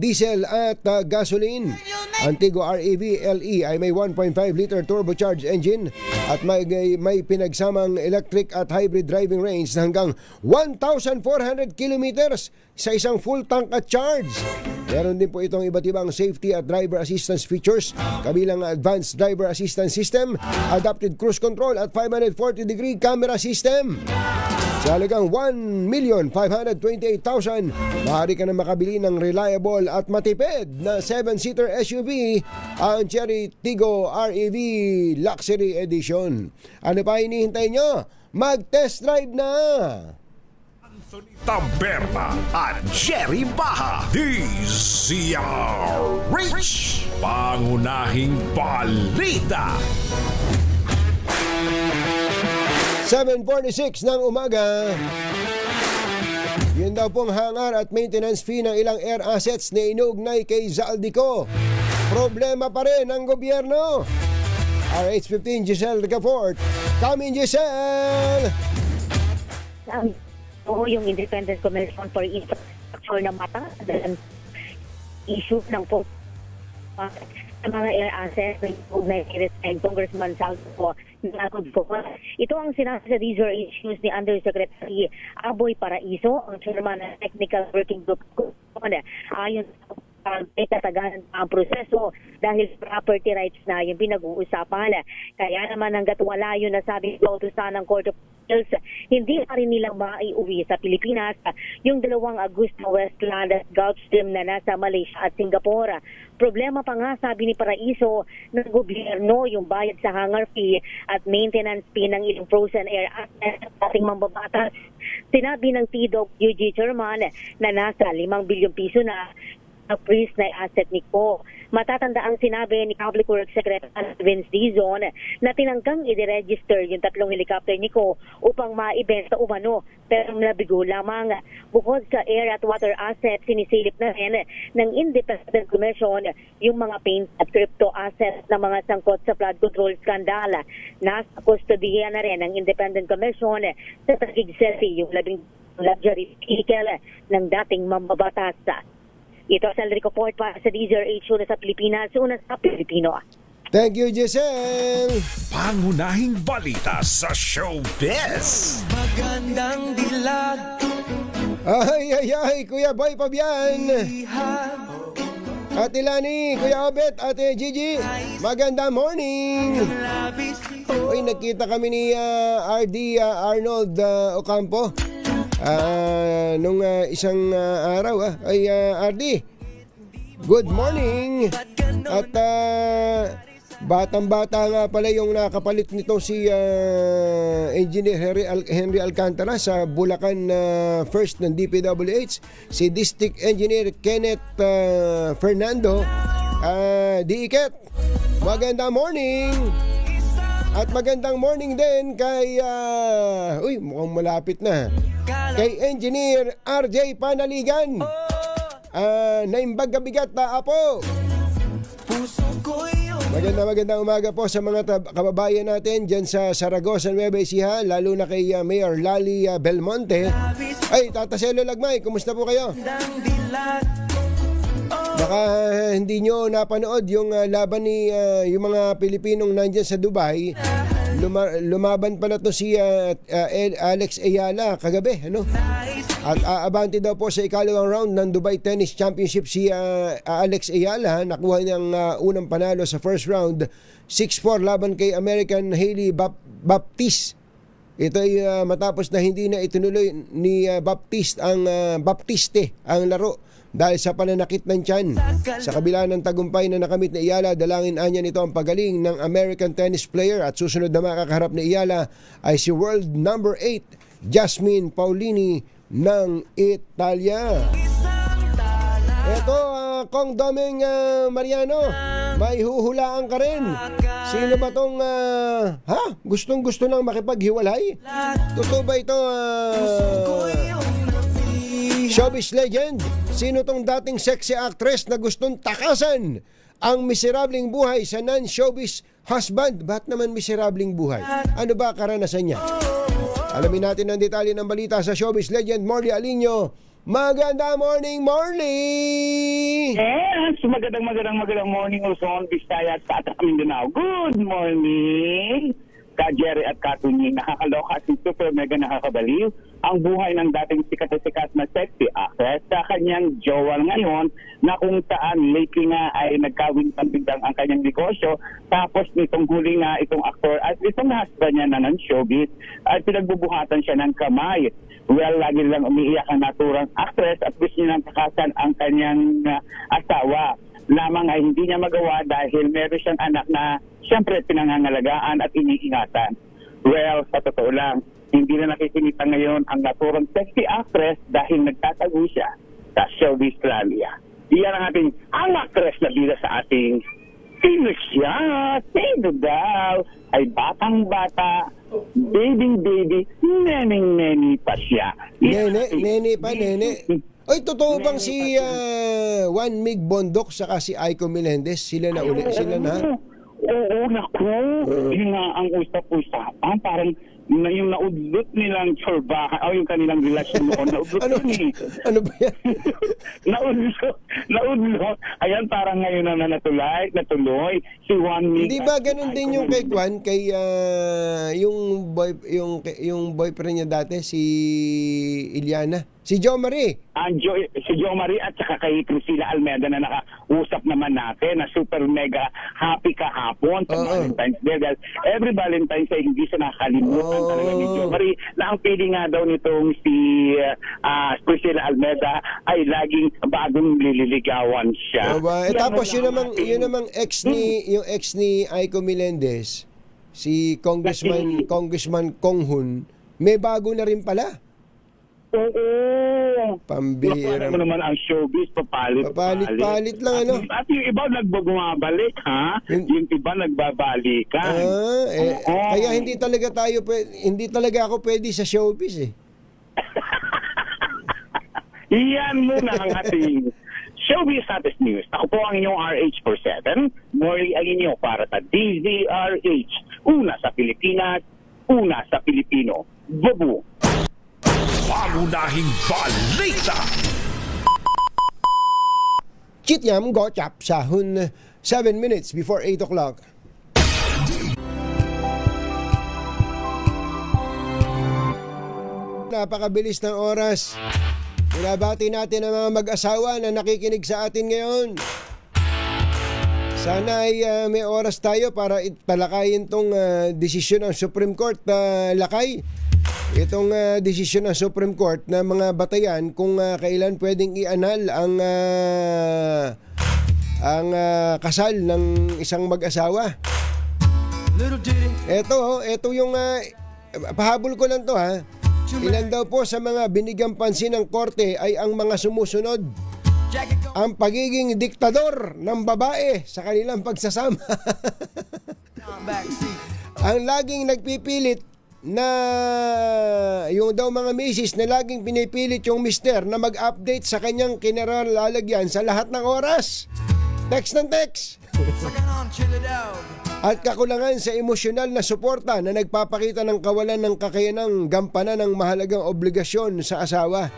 diesel at gasoline. Ang Tigo REV LE ay may 1.5 liter turbocharged engine at may pinagsamang electric at hybrid driving range na hanggang 1,400 kilometers sa isang full tank at charge. Meron din po itong iba't ibang safety at driver assistance features, kabilang advanced driver assistance system, adaptive cruise control at 540-degree camera system. Sa halagang 1,528,000, maaari ka na makabili ng reliable at matipid na 7-seater SUV, ang Cherry Tigo REV Luxury Edition. Ano pa hinihintay nyo? Mag-test drive na! Anthony Taberna at Jerry Baha, DZRH, pangunahing balita. 7:46 ng umaga. Yun daw pong hangar at maintenance fee ng ilang air assets na inuugnay kay Zaldico. Problema pa rin ng gobyerno. RH15 Giselle Ricafort. Come in, Giselle! Yung Independent Commission for Infrastructure na matagalan issue ng sa mga air assets na Congressman Salvo ito ang sinabi sa these are issues ni Undersecretary Aboy Paraiso, ang chairman ng Technical Working Group. Ayon sa tataganan ang proseso dahil property rights na yung pinag-uusapan. Kaya naman hanggat wala yun nasabi sa utusan ng Court of Appeals, hindi pa rin nilang maiuwi sa Pilipinas yung dalawang Augusta Westland at Gulfstream na nasa Malaysia at Singapore. Problema pa nga, sabi ni Paraiso, ng gobyerno yung bayad sa hangar fee at maintenance fee ng ilang frozen air assets at ating mambabatas. Sinabi ng TWG chairman na nasa 5 bilyong piso na freeze na asset ni Ko. Matatanda ang sinabi ni Public Works Secretary Vince Dizon na tinangkang i-register yung 3 helicopter ni Ko upang maibenta umano, pero nabigo lamang. Bukod sa air at water assets, sinisilip na rin ng Independent Commission yung mga paint at crypto assets na mga sangkot sa flood control scandal. Nasa kustodiya na rin ng Independent Commission sa Taguig City yung 10 luxury vehicle ng dating mambabatas. Ito sa Enrico Ford para sa DZRH na sa Pilipinas, una sa Pilipino. Thank you, Giselle! Pangunahing balita sa showbiz. Magandang dilag. Ay, Kuya Boy Pabian! Ate Lani, Kuya Obet, Ate Gigi, magandang morning. Uy, nagkita kami ni RD Arnold Ocampo nung isang araw. Ay, RD, good morning. At batang-bata nga pala yung nakapalit nito si Engineer Henry Alcantara sa Bulacan First ng DPWH, si District Engineer Kenneth Fernando. Diiket, magandang morning. At magandang morning din kay mukhang malapit na, kay Engineer RJ Panaligan. Naimbag kabigat na apo. Magandang umaga po sa mga kababayan natin dyan sa Saragosa, Nueva Ecija, lalo na kay Mayor Lali Belmonte. Ay, Tata Celo Lagmay, kumusta po kayo? Baka hindi nyo napanood yung laban ni yung mga Pilipinong nandyan sa Dubai. Lumaban pala to si Alex Ayala kagabi, ano? At aabante daw po sa ikalawang round ng Dubai Tennis Championship si Alex Ayala. Nakuha niyang unang panalo sa first round, 6-4 laban kay American Hailey Baptiste. Ito ay matapos na hindi na itinuloy ni Baptiste ang laro dahil sa pananakit ng tiyan. Sa kabila ng tagumpay na nakamit ni Ayala, dalangin anya nito ang pagaling ng American tennis player, at susunod na makakaharap ni Ayala ay si world number 8 Jasmine Paolini ng Italia. Ito, Kong Doming Mariano, may huhulaan ka rin. Sino ba tong gustong-gusto nang makipaghiwalay? Totoo ba ito, showbiz legend? Sino tong dating sexy actress na gustong takasan ang miserabling buhay sa non-showbiz husband? Ba't naman miserabling buhay? Ano ba karanasan niya? Alamin natin ang detalye ng balita sa showbiz legend Morley Alinio. Maganda morning, Morley! Yes, magandang morning, Luzon, Visayas, at Mindanao. Good morning! Ka Jerry at Katunying, nakakaloka at super mega nakakabaliw ang buhay ng dating sikat na sexy actress sa kanyang jowa ngayon, na kung saan lately nga ay nagkawin-pambigdang ang kanyang negosyo, tapos nitong huli nga itong aktor at itong husband niya na ng showbiz at pinagbubuhatan siya ng kamay. Well, lagi lang umiiyak ang naturang actress at gusto niya nang takasan ang kanyang asawa. Lamang ay hindi niya magawa dahil meron siyang anak na siyempre pinangangalagaan at iniingatan. Well, sa totoo lang, hindi na nakikinita ngayon ang naturang sexy actress dahil nagtatago siya sa showbiz Australia. Iyan ang ating ang actress na bida sa ating sino siya? Sino daw? Ay batang-bata, baby, neneng pa siya. Nene pa. Oy, totoo bang si Juan Mig Bondok saka si Aiko Melendez, sila na uli? Sila na? Oo, naku. Yun nga ang usap-usapan. Parang yung naudlot nilang tsorbahan o yung kanilang relasyon noon. Naudlot ano ba yan? Naudlot. Ayan, parang ngayon na natuloy. Si Juan Mig. Hindi ba ganun din yung kay Juan? Kay yung boyfriend niya dati, si Iliana? Si Jo Marie. Si Jo Marie at saka kay Priscilla Almeida na nakausap naman natin na super mega happy kahapon sa Valentine's Day. Dahil every Valentine's Day hindi siya nakakalimutan talaga ni Jo Marie, na ang pili nga daw nitong si Priscilla Almeida ay laging bagong lililigawan siya. Tapos yun namang ex ni Aiko Melendez, si Congressman Konghun, may bago na rin pala. Oo. Pambihira. Naman ang showbiz, papalit lang, ano? At yung iba nagbabalik, ha? Yung iba nagbabalikan. Kaya hindi talaga ako pwede sa showbiz, eh. Iyan muna ang ating showbiz status news. Ako po ang inyong RH47. Morley Alinio para sa DZRH. Una sa Pilipinas, una sa Pilipino. Babu. Pangunahing balita. Chityam go chap sahun 7 minutes before 8 o'clock. Napakabilis ng oras. Binabati natin ang mga mag-asawa na nakikinig sa atin ngayon. Sana ay may oras tayo para talakayin tong desisyon ng Supreme Court, Lakay. Itong desisyon ng Supreme Court na mga batayan kung kailan pwedeng ianal ang kasal ng isang mag-asawa. Ito yung pahabol ko lang to ha. Ilan daw po sa mga binigyang pansin ng korte ay ang mga sumusunod. Ang pagiging diktador ng babae sa kanilang pagsasama. Ang laging nagpipilit na yung daw mga misis na laging pinipilit yung mister na mag-update sa kanyang kinaralalagyan sa lahat ng oras. Text ng text. At kakulangan sa emosyonal na suporta na nagpapakita ng kawalan ng kakayanang gampanan ng mahalagang obligasyon sa asawa.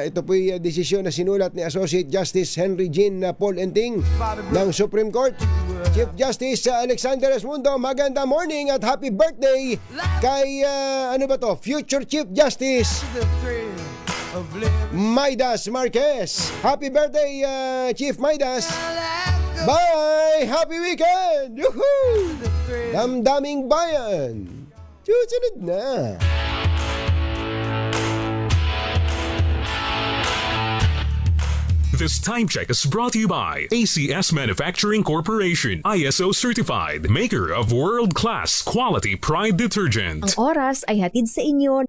Ito po'y desisyon na sinulat ni Associate Justice Henry Jean Paul Enting ng Supreme Court. Chief Justice Alexander Esmundo, maganda morning at happy birthday kay Future Chief Justice Maidas Marquez. Happy birthday, Chief Maidas. Bye! Happy weekend! Yuhuu! Damdaming bayan! Susunod na! This time check is brought to you by ACS Manufacturing Corporation, ISO certified, maker of world-class quality Pride detergent. Ang oras ay hatid sa inyo